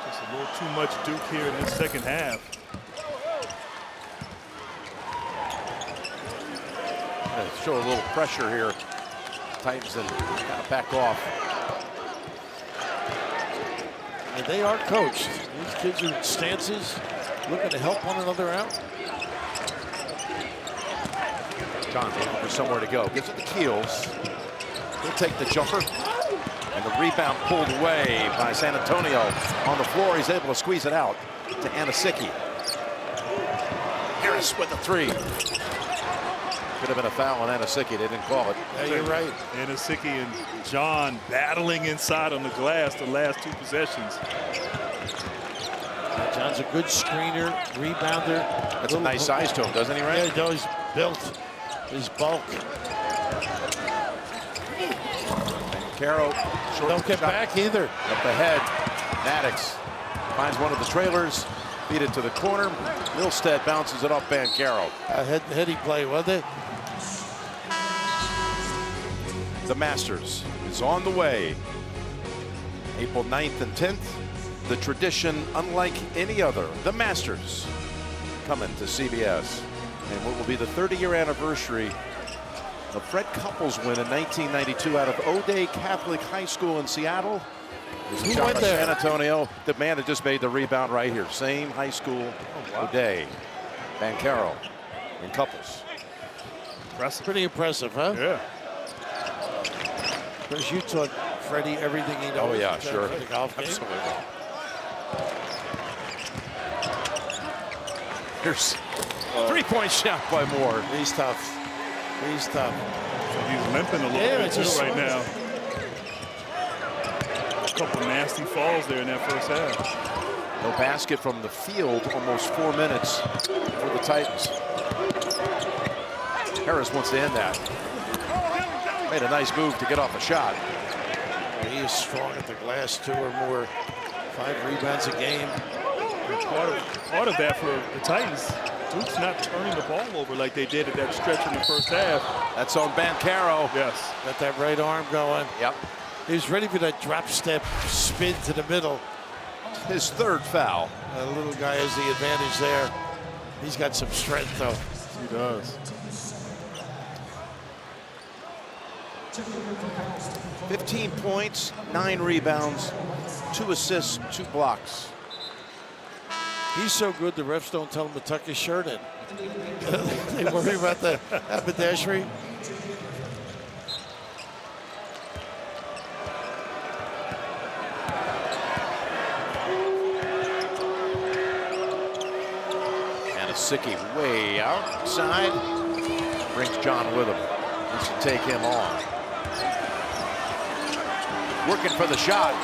Just a little too much Duke here in this second half. Show a little pressure here. Titans and kind of back off. And they are coached. These kids are in stances, looking to help one another out. John looking for somewhere to go. Gives it the Keels. He'll take the jumper. And the rebound pulled away by San Antonio. On the floor, he's able to squeeze it out to Anasicki. Harris with the 3. Could have been a foul on Anasicki. They didn't call it. Yeah, you're right. Anasicki and John battling inside on the glass the last 2 possessions. John's a good screener, rebounder. That's a nice size to him, doesn't he, right? Yeah, he does. Built his bulk. Banchero. Don't get back either. Up ahead. Maddox finds one of the trailers. Feed it to the corner. Milstead bounces it off Banchero. Heady play, wasn't it? The Masters is on the way. April 9th and 10th. The tradition unlike any other. The Masters coming to CBS. And what will be the 30-year anniversary of Fred Couples' win in 1992 out of O'Day Catholic High School in Seattle. Who went there? San Antonio. The man that just made the rebound right here. Same high school. O'Day. Banchero and Couples. Impressive. Pretty impressive, huh? Yeah. Of course, you taught Freddie everything he knows. Oh, yeah, sure. The golf game. Absolutely. Here's a 3-point shot by Moore. He's tough. He's tough. He's limping a little bit too right now. A couple nasty falls there in that first half. No basket from the field, almost 4 minutes for the Titans. Harris wants to end that. Made a nice move to get off a shot. He is strong at the glass, 2 or more. 5 rebounds a game. Part of that for the Titans, Duke's not turning the ball over like they did at that stretch in the first half. That's on Banchero. Yes. Got that right arm going. Yep. He was ready for that drop step spin to the middle. His 3rd foul. The little guy has the advantage there. He's got some strength, though. He does. 15 points, 9 rebounds, 2 assists, 2 blocks. He's so good, the refs don't tell him to tuck his shirt in. They worry about the haberdashery. Anasicki way outside. Brings John with him. Needs to take him on. Working for the shot.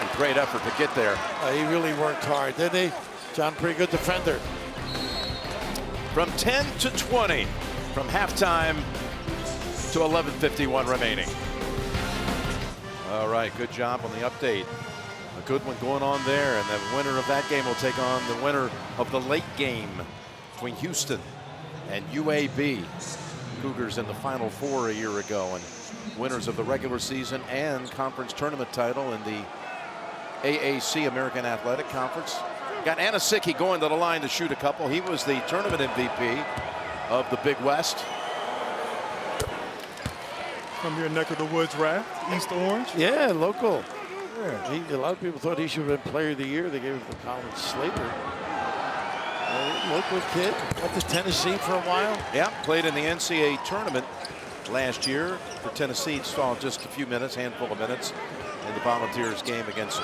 And great effort to get there. He really worked hard, didn't he? John, pretty good defender. From 10 to 20 from halftime to 11:51 remaining. All right, good job on the update. A good one going on there, and the winner of that game will take on the winner of the late game between Houston and UAB. Cougars in the Final Four a year ago, and winners of the regular season and conference tournament title in the AAC, American Athletic Conference. Got Anasicki going to the line to shoot a couple. He was the tournament MVP of the Big West. From your neck of the woods, Raph, East Orange. Yeah, local. Yeah. A lot of people thought he should have been Player of the Year. They gave it to Colin Slater. Local kid. Went to Tennessee for a while. Yeah, played in the NCAA tournament last year for Tennessee. Saw just a few minutes, handful of minutes in the Volunteers game against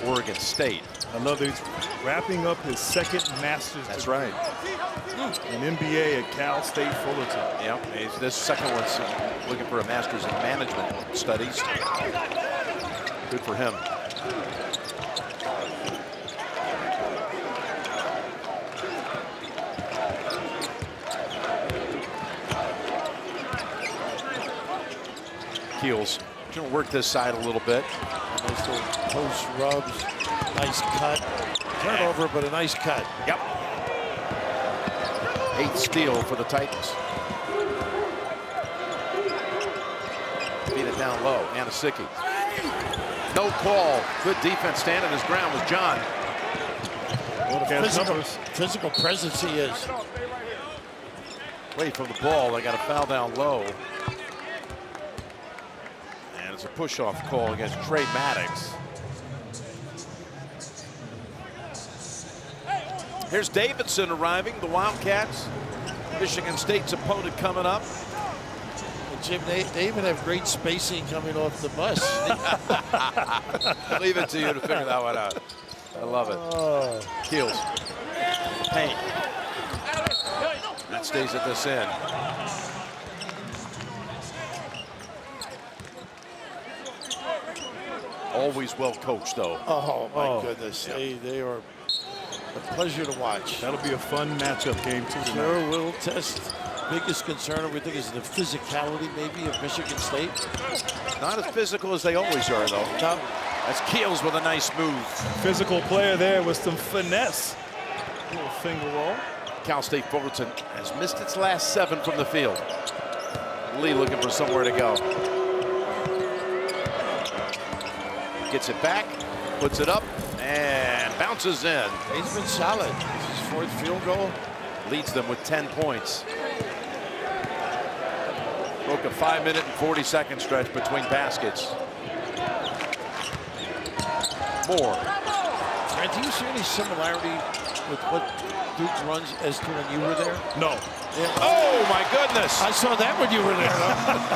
Oregon State. I love that he's wrapping up his second master's. That's right. An MBA at Cal State Fullerton. Yeah, this second one's looking for a master's in management studies. Good for him. Keels going to work this side a little bit. Nice little post rubs. Nice cut. Turnover, but a nice cut. Yep. 8th steal for the Titans. Beat it down low. Anasicki. No call. Good defense standing his ground with John. Physical presence he is. Away from the ball. They got a foul down low. And it's a push-off call against Trey Maddox. Here's Davidson arriving, the Wildcats. Michigan State's opponent coming up. And Jim, they even have great spacing coming off the bus. Leave it to you to figure that one out. I love it. Oh. Keels. Paint. That stays at this end. Always well coached, though. Oh, my goodness. Yeah. They are a pleasure to watch. That'll be a fun matchup game, too. Sure will test. Biggest concern, we think, is the physicality, maybe, of Michigan State. Not as physical as they always are, though. No. That's Keels with a nice move. Physical player there with some finesse. Little finger roll. Cal State Fullerton has missed its last 7 from the field. Lee looking for somewhere to go. Gets it back, puts it up, and bounces in. He's been solid. This is his 4th field goal. Leads them with 10 points. Broke a 5-minute and 40-second stretch between baskets. More. Trent, do you see any similarity with what Duke runs as to when you were there? No. Yeah. Oh, my goodness. I saw that when you were there.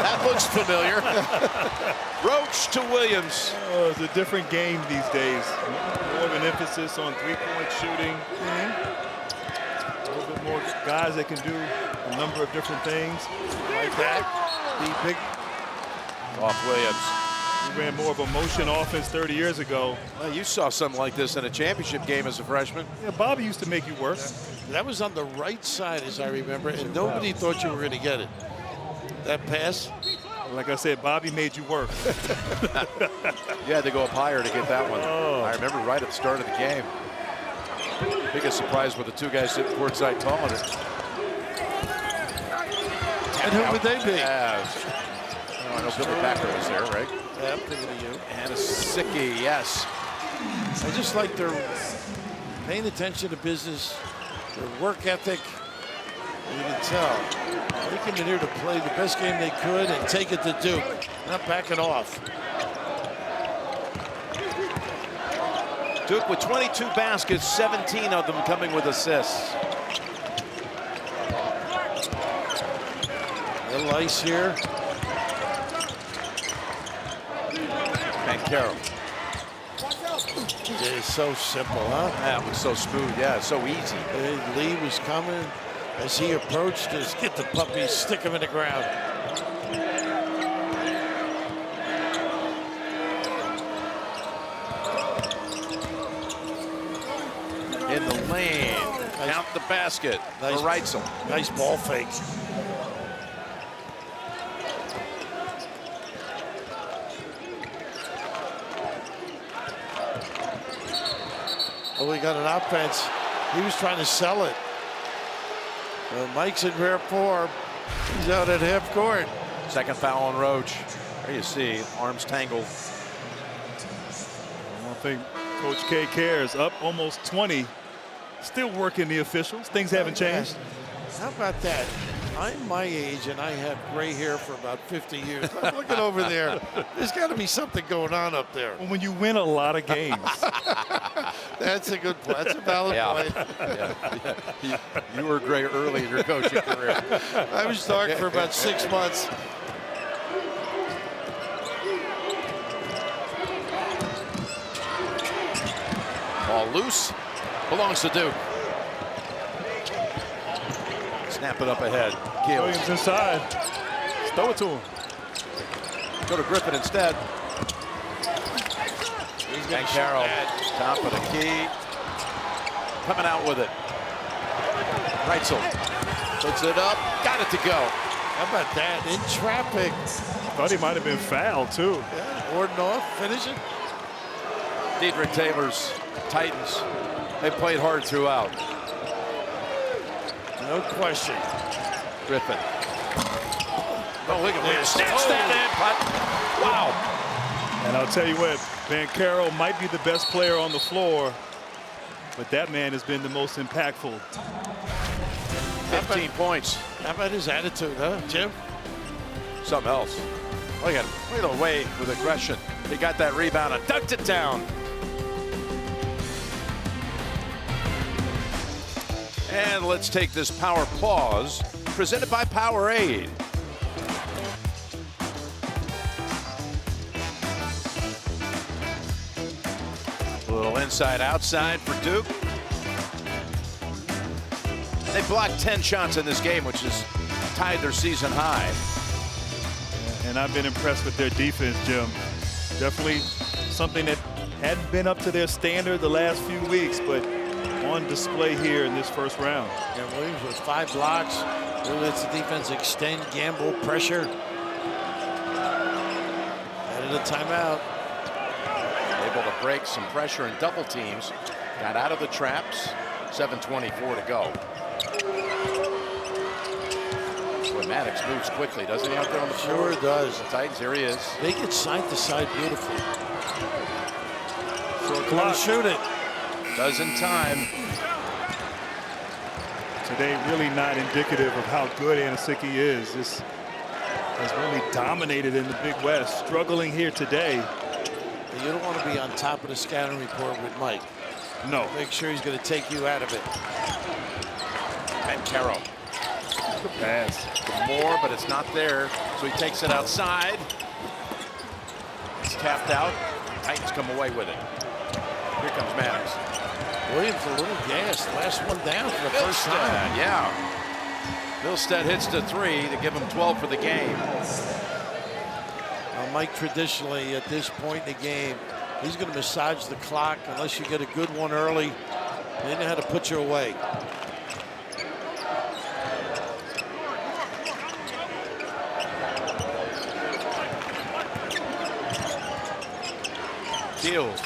That looks familiar. Roach to Williams. Oh, it's a different game these days. More of an emphasis on three-point shooting. A little bit more guys that can do a number of different things. Like that. Be big. Off Williams. We ran more of a motion offense 30 years ago. Well, you saw something like this in a championship game as a freshman. Yeah, Bobby used to make you work. That was on the right side, as I remember, and nobody thought you were going to get it. That pass. Like I said, Bobby made you work. You had to go up higher to get that one. Oh. I remember right at the start of the game. Biggest surprise with the 2 guys sitting courtside taller. And who would they be? Yeah. I know Billy Packer was there, right? Yeah, I'm thinking of you. Anasicki, yes. I just like their paying attention to business, their work ethic. You can tell. They came in here to play the best game they could and take it to Duke. Not backing off. Duke with 22 baskets, 17 of them coming with assists. A little ice here. Banchero. It is so simple, huh? That was so smooth, yeah, so easy. Lee was coming. As he approached, just get the puppy, stick him in the ground. In the lane, Nice. count the basket Nice. for Reitzel. Nice ball fake. Oh, we got an offense. He was trying to sell it. Mike's in rare form. He's out at half court. Second foul on Roach. There you see, arms tangled. I don't think Coach K cares. Up almost 20. Still working the officials. Things haven't changed. How about that? I'm my age and I have gray hair for about 50 years. I'm looking over there. There's got to be something going on up there. When you win a lot of games. That's a good point. That's a valid point. Yeah. You were gray early in your coaching career. I was dark for about 6 months. Ball loose. Belongs to Duke. Snap it up ahead. Keels. Williams inside. Just throw it to him. Go to Griffin instead. Banchero, top of the key. Coming out with it. Reitzel puts it up. Got it to go. How about that? In traffic. Thought he might have been fouled, too. Yeah, Warding off, finishing. Dedrick Taylor's Titans. They played hard throughout. No question. Griffin. Oh, look at Williams. Snatch that in. Wow. And I'll tell you what, Banchero might be the best player on the floor, but that man has been the most impactful. 15 points. How about his attitude, huh, Jim? Something else. Look at him. Look at the way with aggression. He got that rebound and dunked it down. And let's take this power pause, presented by Powerade. A little inside outside for Duke. They blocked 10 shots in this game, which has tied their season high. And I've been impressed with their defense, Jim. Definitely something that hadn't been up to their standard the last few weeks, but on display here in this first round. And Williams with 5 blocks. Really lets the defense extend, gamble, pressure. Added a timeout. Able to break some pressure and double teams. Got out of the traps. 7:24 to go. Boy, Maddox moves quickly, doesn't he, out there on the floor? Sure does. The Titans, here he is. They get side to side beautifully. So come on, shoot it. Does in time. Today really not indicative of how good Anosike is. This has really dominated in the Big West. Struggling here today. You don't want to be on top of the scouting report with Mike. No. Make sure he's going to take you out of it. Banchero. Good pass. More, but it's not there. So he takes it outside. It's tapped out. Titans come away with it. Here comes Maddox. Williams a little gassed. Last one down for the first time. Yeah. Milstead hits the 3 to give him 12 for the game. Well, Mike traditionally at this point in the game, he's going to massage the clock unless you get a good one early. They know how to put you away. Keels.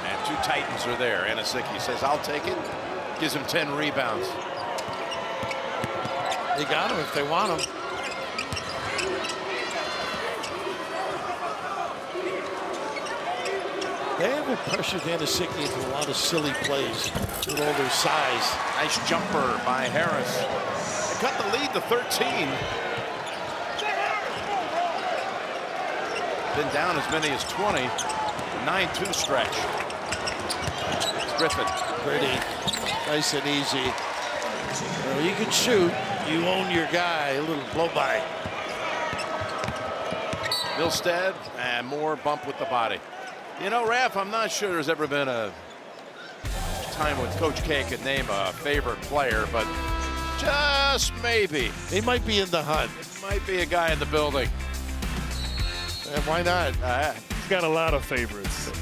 And 2 Titans are there. Anosike says, I'll take it. Gives him 10 rebounds. They got him if they want him. They haven't pressured Anosike into a lot of silly plays with all their size. Nice jumper by Harris. They cut the lead to 13. Been down as many as 20. 9-2 stretch. It's Griffin. Pretty nice and easy. Well, you can shoot. You own your guy. A little blow by. Milstead and more bump with the body. You know, Raph, I'm not sure there's ever been a time when Coach K could name a favorite player, but just maybe. They might be in the hunt. Might be a guy in the building. And why not? He's got a lot of favorites.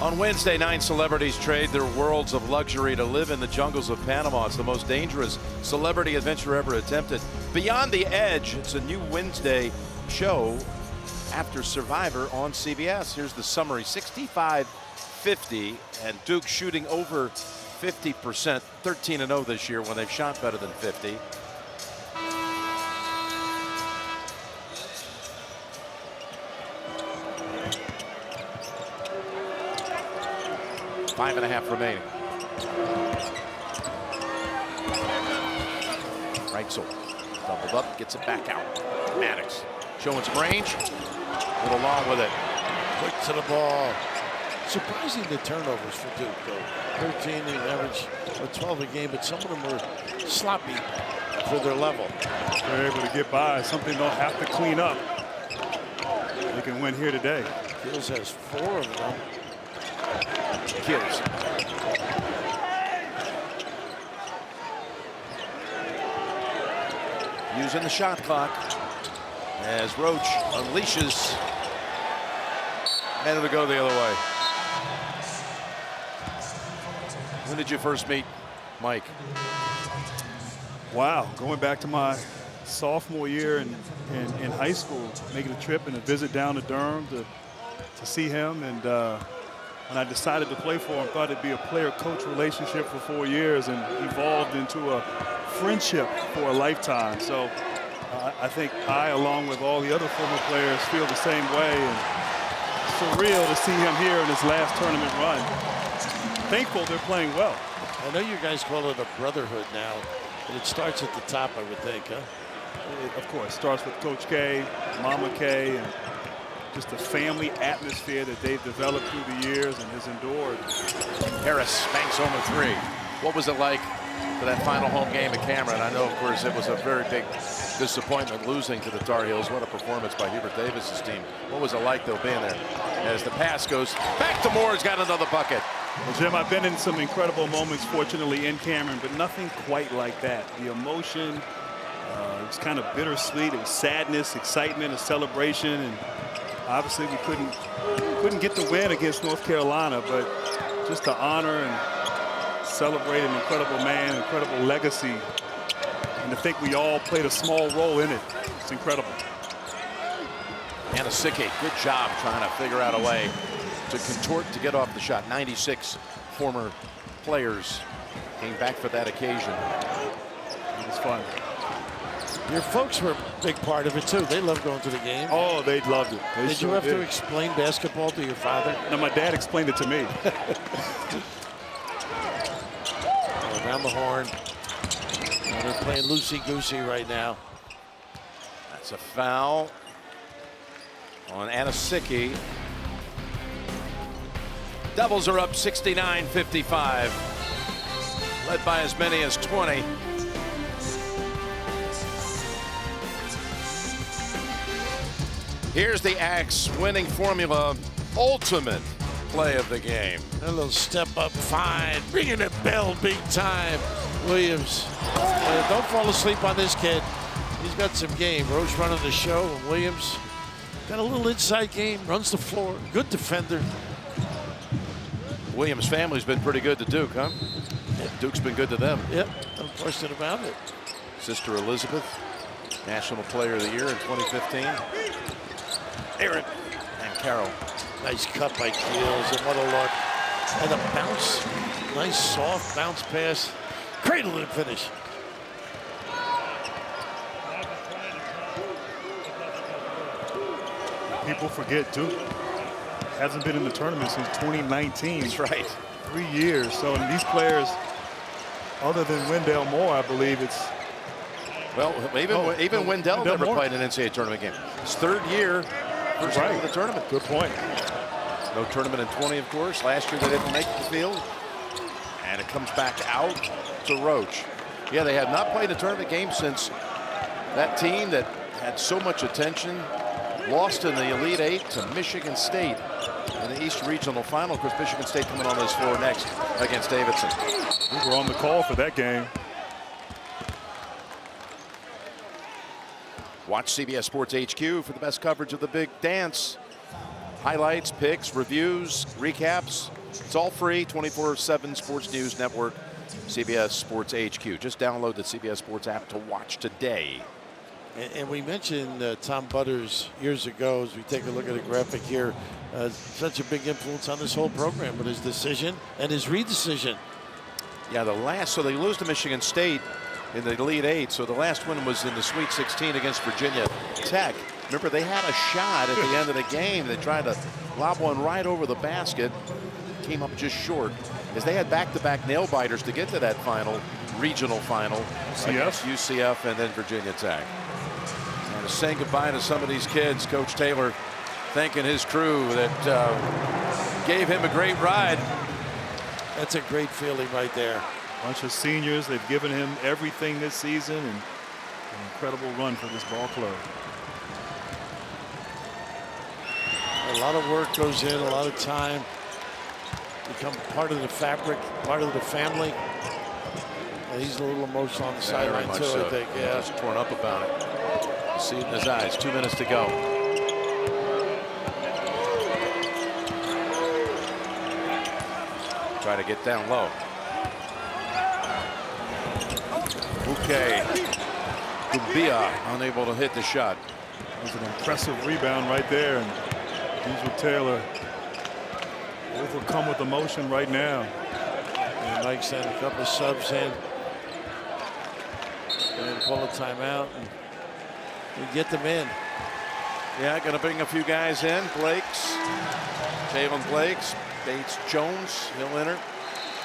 On Wednesday, 9 celebrities trade their worlds of luxury to live in the jungles of Panama. It's the most dangerous celebrity adventure ever attempted. Beyond the Edge, it's a new Wednesday show after Survivor on CBS. Here's the summary. 65-50, and Duke shooting over 50%, 13-0 this year when they've shot better than 50. Five and a half remaining. Neitzel doubled up, gets it back out. Maddox showing some range. Went along with it. Quick to the ball. Surprising the turnovers for Duke, though. 13, they average 12 a game, but some of them were sloppy for their level. They're able to get by, something they'll have to clean up. They can win here today. Keels has 4 of them. Keels. Using the shot clock as Roach unleashes. And it'll go the other way. When did you first meet Mike? Wow, going back to my sophomore year in high school, making a trip and a visit down to Durham to see him. And when I decided to play for him, thought it'd be a player-coach relationship for 4 years and evolved into a friendship for a lifetime. So I think I, along with all the other former players, feel the same way. And surreal to see him here in his last tournament run. Thankful they're playing well. I know you guys call it a brotherhood now, but it starts at the top, I would think, huh? It, of course, starts with Coach K, Mama K, and just the family atmosphere that they've developed through the years and has endured. Harris banks home a 3. What was it like for that final home game at Cameron? I know, of course, it was a very big disappointment losing to the Tar Heels. What a performance by Hubert Davis's team. What was it like, though, being there? As the pass goes back to Moore's got another bucket. Well, Jim, I've been in some incredible moments, fortunately, in Cameron, but nothing quite like that. The emotion, it was kind of bittersweet. It was sadness, excitement, a celebration, and obviously we couldn't get the win against North Carolina, but just to honor and celebrate an incredible man, incredible legacy, and to think we all played a small role in it. It's incredible. Anasicki, good job trying to figure out a way to contort to get off the shot. 96 former players came back for that occasion. It was fun. Your folks were a big part of it, too. They loved going to the game. Oh, they loved it. Did you have to explain basketball to your father? No, my dad explained it to me. Around the horn. And they're playing loosey-goosey right now. That's a foul on Anasicki. Devils are up 69-55. Led by as many as 20. Here's the Axe winning formula, ultimate play of the game. A little step up, fine, bringing it bell big time. Williams, don't fall asleep on this kid. He's got some game. Roach running the show, and Williams got a little inside game, runs the floor, good defender. Williams' family's been pretty good to Duke, huh? Yeah, Duke's been good to them. Yep, no question about it. Sister Elizabeth, National Player of the Year in 2015. Aaron and Carroll. Nice cut by Keels, and what a look. And a bounce, nice soft bounce pass. Cradle and finish. People forget Duke hasn't been in the tournament since 2019. That's right. 3 years. So these players, other than Wendell Moore, I believe it's. Well, even Wendell never played an NCAA tournament game. His 3rd year, first time in the tournament. Good point. No tournament in 20, of course. Last year they didn't make the field. And it comes back out to Roach. Yeah, they have not played a tournament game since that team that had so much attention lost in the Elite 8 to Michigan State in the East Regional Final. Of course, Michigan State coming on this floor next against Davidson. We were on the call for that game. Watch CBS Sports HQ for the best coverage of the big dance. Highlights, picks, reviews, recaps. It's all free, 24/7 Sports News Network, CBS Sports HQ. Just download the CBS Sports app to watch today. And we mentioned Tom Butters years ago, as we take a look at a graphic here, such a big influence on this whole program, but his decision and his redecision. Yeah, so they lose to Michigan State in the Elite 8, so the last one was in the Sweet 16 against Virginia Tech. Remember, they had a shot at the end of the game. They tried to lob one right over the basket, came up just short. As they had back-to-back nail-biters to get to that final, regional final against UCF and then Virginia Tech. And saying goodbye to some of these kids, Coach Taylor thanking his crew that gave him a great ride. That's a great feeling right there. Bunch of seniors, they've given him everything this season, and an incredible run for this ball club. A lot of work goes in, a lot of time. Become part of the fabric, part of the family. And he's a little emotional on the sideline too, I think. Yeah, he's torn up about it. You see it in his eyes. 2 minutes to go. Try to get down low. Okay. Gubia unable to hit the shot. That was an impressive rebound right there. And he's with Taylor. Overcome with emotion right now. And Mike sent a couple of subs in. And pull a timeout and get them in. Yeah, going to bring a few guys in. Blakes, Jalen Blakes, Bates Jones, he'll enter.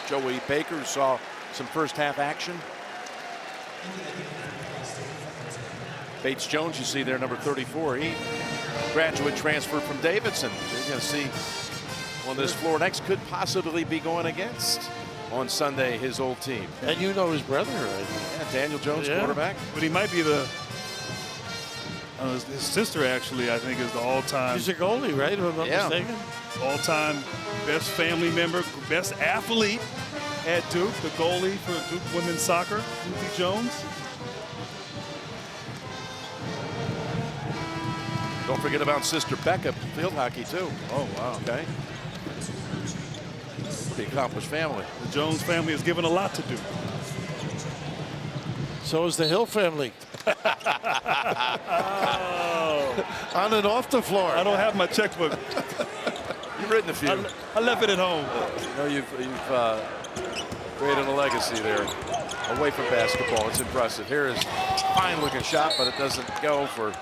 Joey Baker saw some first half action. Bates Jones, you see there, number 34. He graduate transfer from Davidson. You're going to see on this floor next, could possibly be going against on Sunday his old team. And you know his brother, right? Yeah, Daniel Jones, quarterback. But he might be the his sister, actually, I think, is the all-time. She's a goalie, right? If I'm not mistaken. All-time best family member, best athlete at Duke, the goalie for Duke women's soccer, Ruthie Jones. Don't forget about Sister Becca, field hockey too. Oh, wow. Okay. Pretty accomplished family. The Jones family has given a lot to Duke. So is the Hill family. On and off the floor. I don't have my checkbook. You've written a few. I left it at home. You know, you've created a legacy there away from basketball. It's impressive. Here is fine looking shot, but it doesn't go for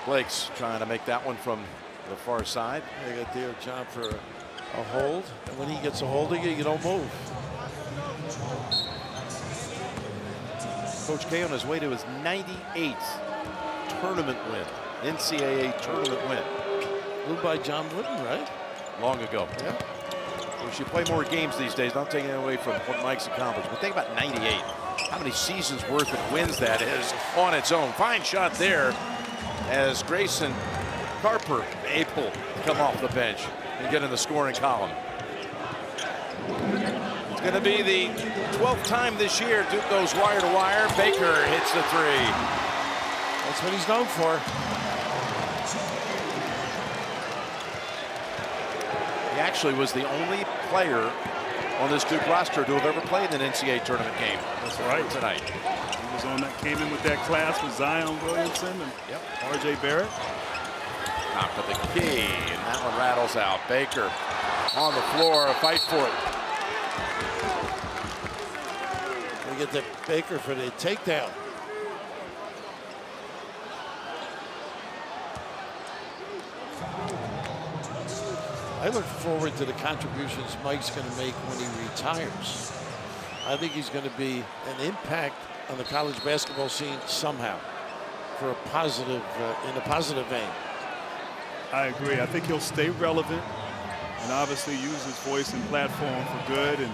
Blake's trying to make that one from the far side. They got there, John, for a hold. And when he gets a hold of you don't move. Coach K on his way to his 98th tournament win, NCAA tournament win. Blew by John Wooden, right? Long ago. Yeah. We should play more games these days, not taking away from what Mike's accomplished. But think about 98. How many seasons worth of wins that is on its own. Fine shot there as Grayson Carper able to come off the bench and get in the scoring column. It's going to be the 12th time this year Duke goes wire to wire. Baker hits the three. That's what he's known for. He actually was the only player on this Duke roster to have ever played an NCAA tournament game. That's right. Tonight. He was on that, came in with that class with Zion Williamson and R.J. Barrett. Top of the key, and that one rattles out. Baker on the floor, a fight for it. We get the Baker for the takedown. I look forward to the contributions Mike's going to make when he retires. I think he's going to be an impact on the college basketball scene somehow, for a positive, in a positive vein. I agree. I think he'll stay relevant and obviously use his voice and platform for good, and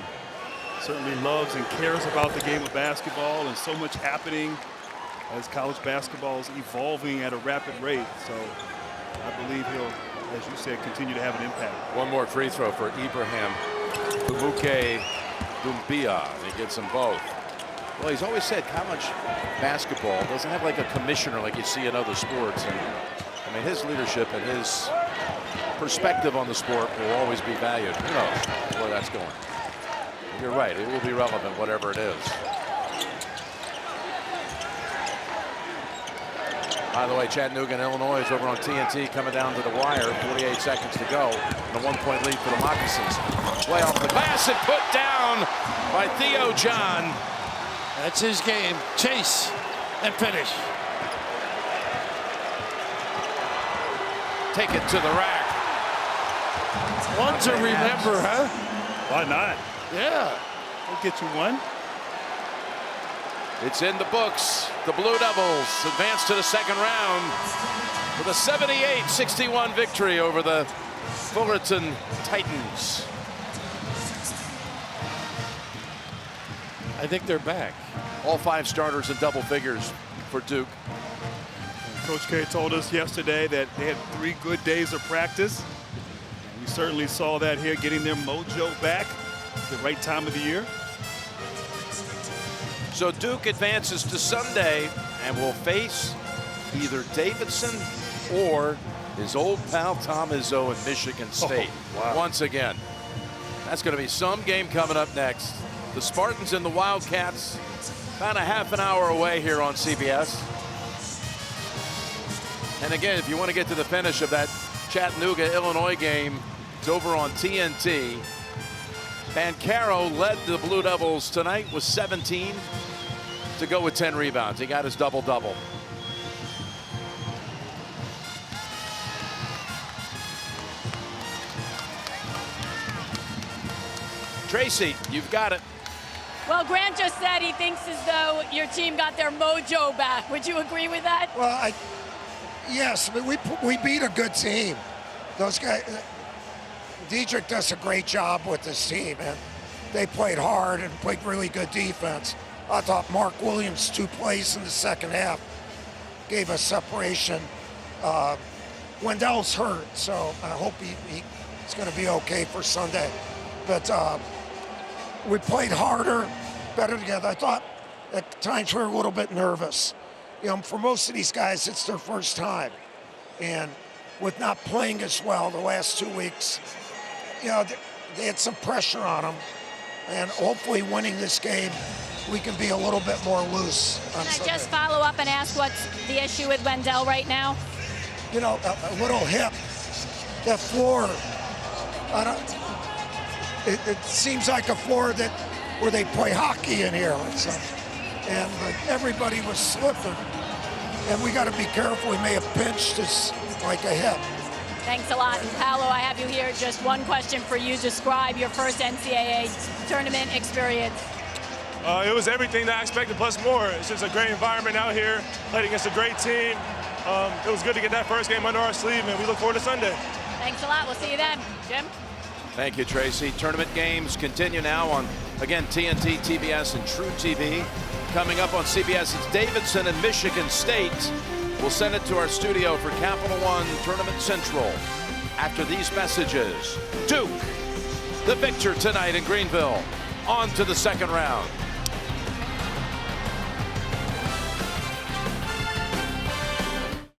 certainly loves and cares about the game of basketball, and so much happening as college basketball is evolving at a rapid rate. So I believe he'll, as you said, continue to have an impact. One more free throw for Ibrahim Dumbia. He gets them both. Well, he's always said college basketball doesn't have like a commissioner like you see in other sports. And I mean, his leadership and his perspective on the sport will always be valued. Who knows where that's going? You're right. It will be relevant, whatever it is. By the way, Chattanooga and Illinois is over on TNT, coming down to the wire. 48 seconds to go. And a 1-point lead for the Moccasins. Way off the glass and put down by Theo John. That's his game. Chase and finish. Take it to the rack. One to remember, huh? Why not? Yeah. We'll get you one. It's in the books. The Blue Devils advance to the second round with a 78-61 victory over the Fullerton Titans. I think they're back. All 5 starters in double figures for Duke. Coach K told us yesterday that they had 3 good days of practice. We certainly saw that here, getting their mojo back at the right time of the year. So Duke advances to Sunday and will face either Davidson or his old pal Tom Izzo in Michigan State. Wow. Once again. That's going to be some game coming up next. The Spartans and the Wildcats about a half an hour away here on CBS. And again, if you want to get to the finish of that Chattanooga, Illinois game, it's over on TNT. Banchero led the Blue Devils tonight with 17 to go with 10 rebounds. He got his double-double. Tracy, you've got it. Well, Grant just said he thinks as though your team got their mojo back. Would you agree with that? Well, yes, but we beat a good team. Those guys, Diedrich does a great job with this team, and they played hard and played really good defense. I thought Mark Williams' 2 plays in the second half gave us separation. Wendell's hurt, so I hope he's going to be okay for Sunday. But we played harder, better together. I thought at times we were a little bit nervous. You know, for most of these guys, it's their first time. And with not playing as well the last 2 weeks, you know, they had some pressure on them. And hopefully winning this game, we can be a little bit more loose on Can I Sunday. just follow up and ask what's the issue with Wendell right now? You know, a little hip. That floor, it seems like a floor where they play hockey in here or something. But everybody was slipping. And we got to be careful. We may have pinched us like a hip. Thanks a lot. And Paolo, I have you here. Just one question for you. Describe your first NCAA tournament experience. It was everything that I expected plus more. It's just a great environment out here. Played against a great team. It was good to get that first game under our sleeve, and we look forward to Sunday. Thanks a lot. We'll see you then. Jim? Thank you, Tracy. Tournament games continue now on, again, TNT, TBS, and True TV. Coming up on CBS, it's Davidson and Michigan State. We'll send it to our studio for Capital One Tournament Central. After these messages, Duke, the victor tonight in Greenville, on to the second round.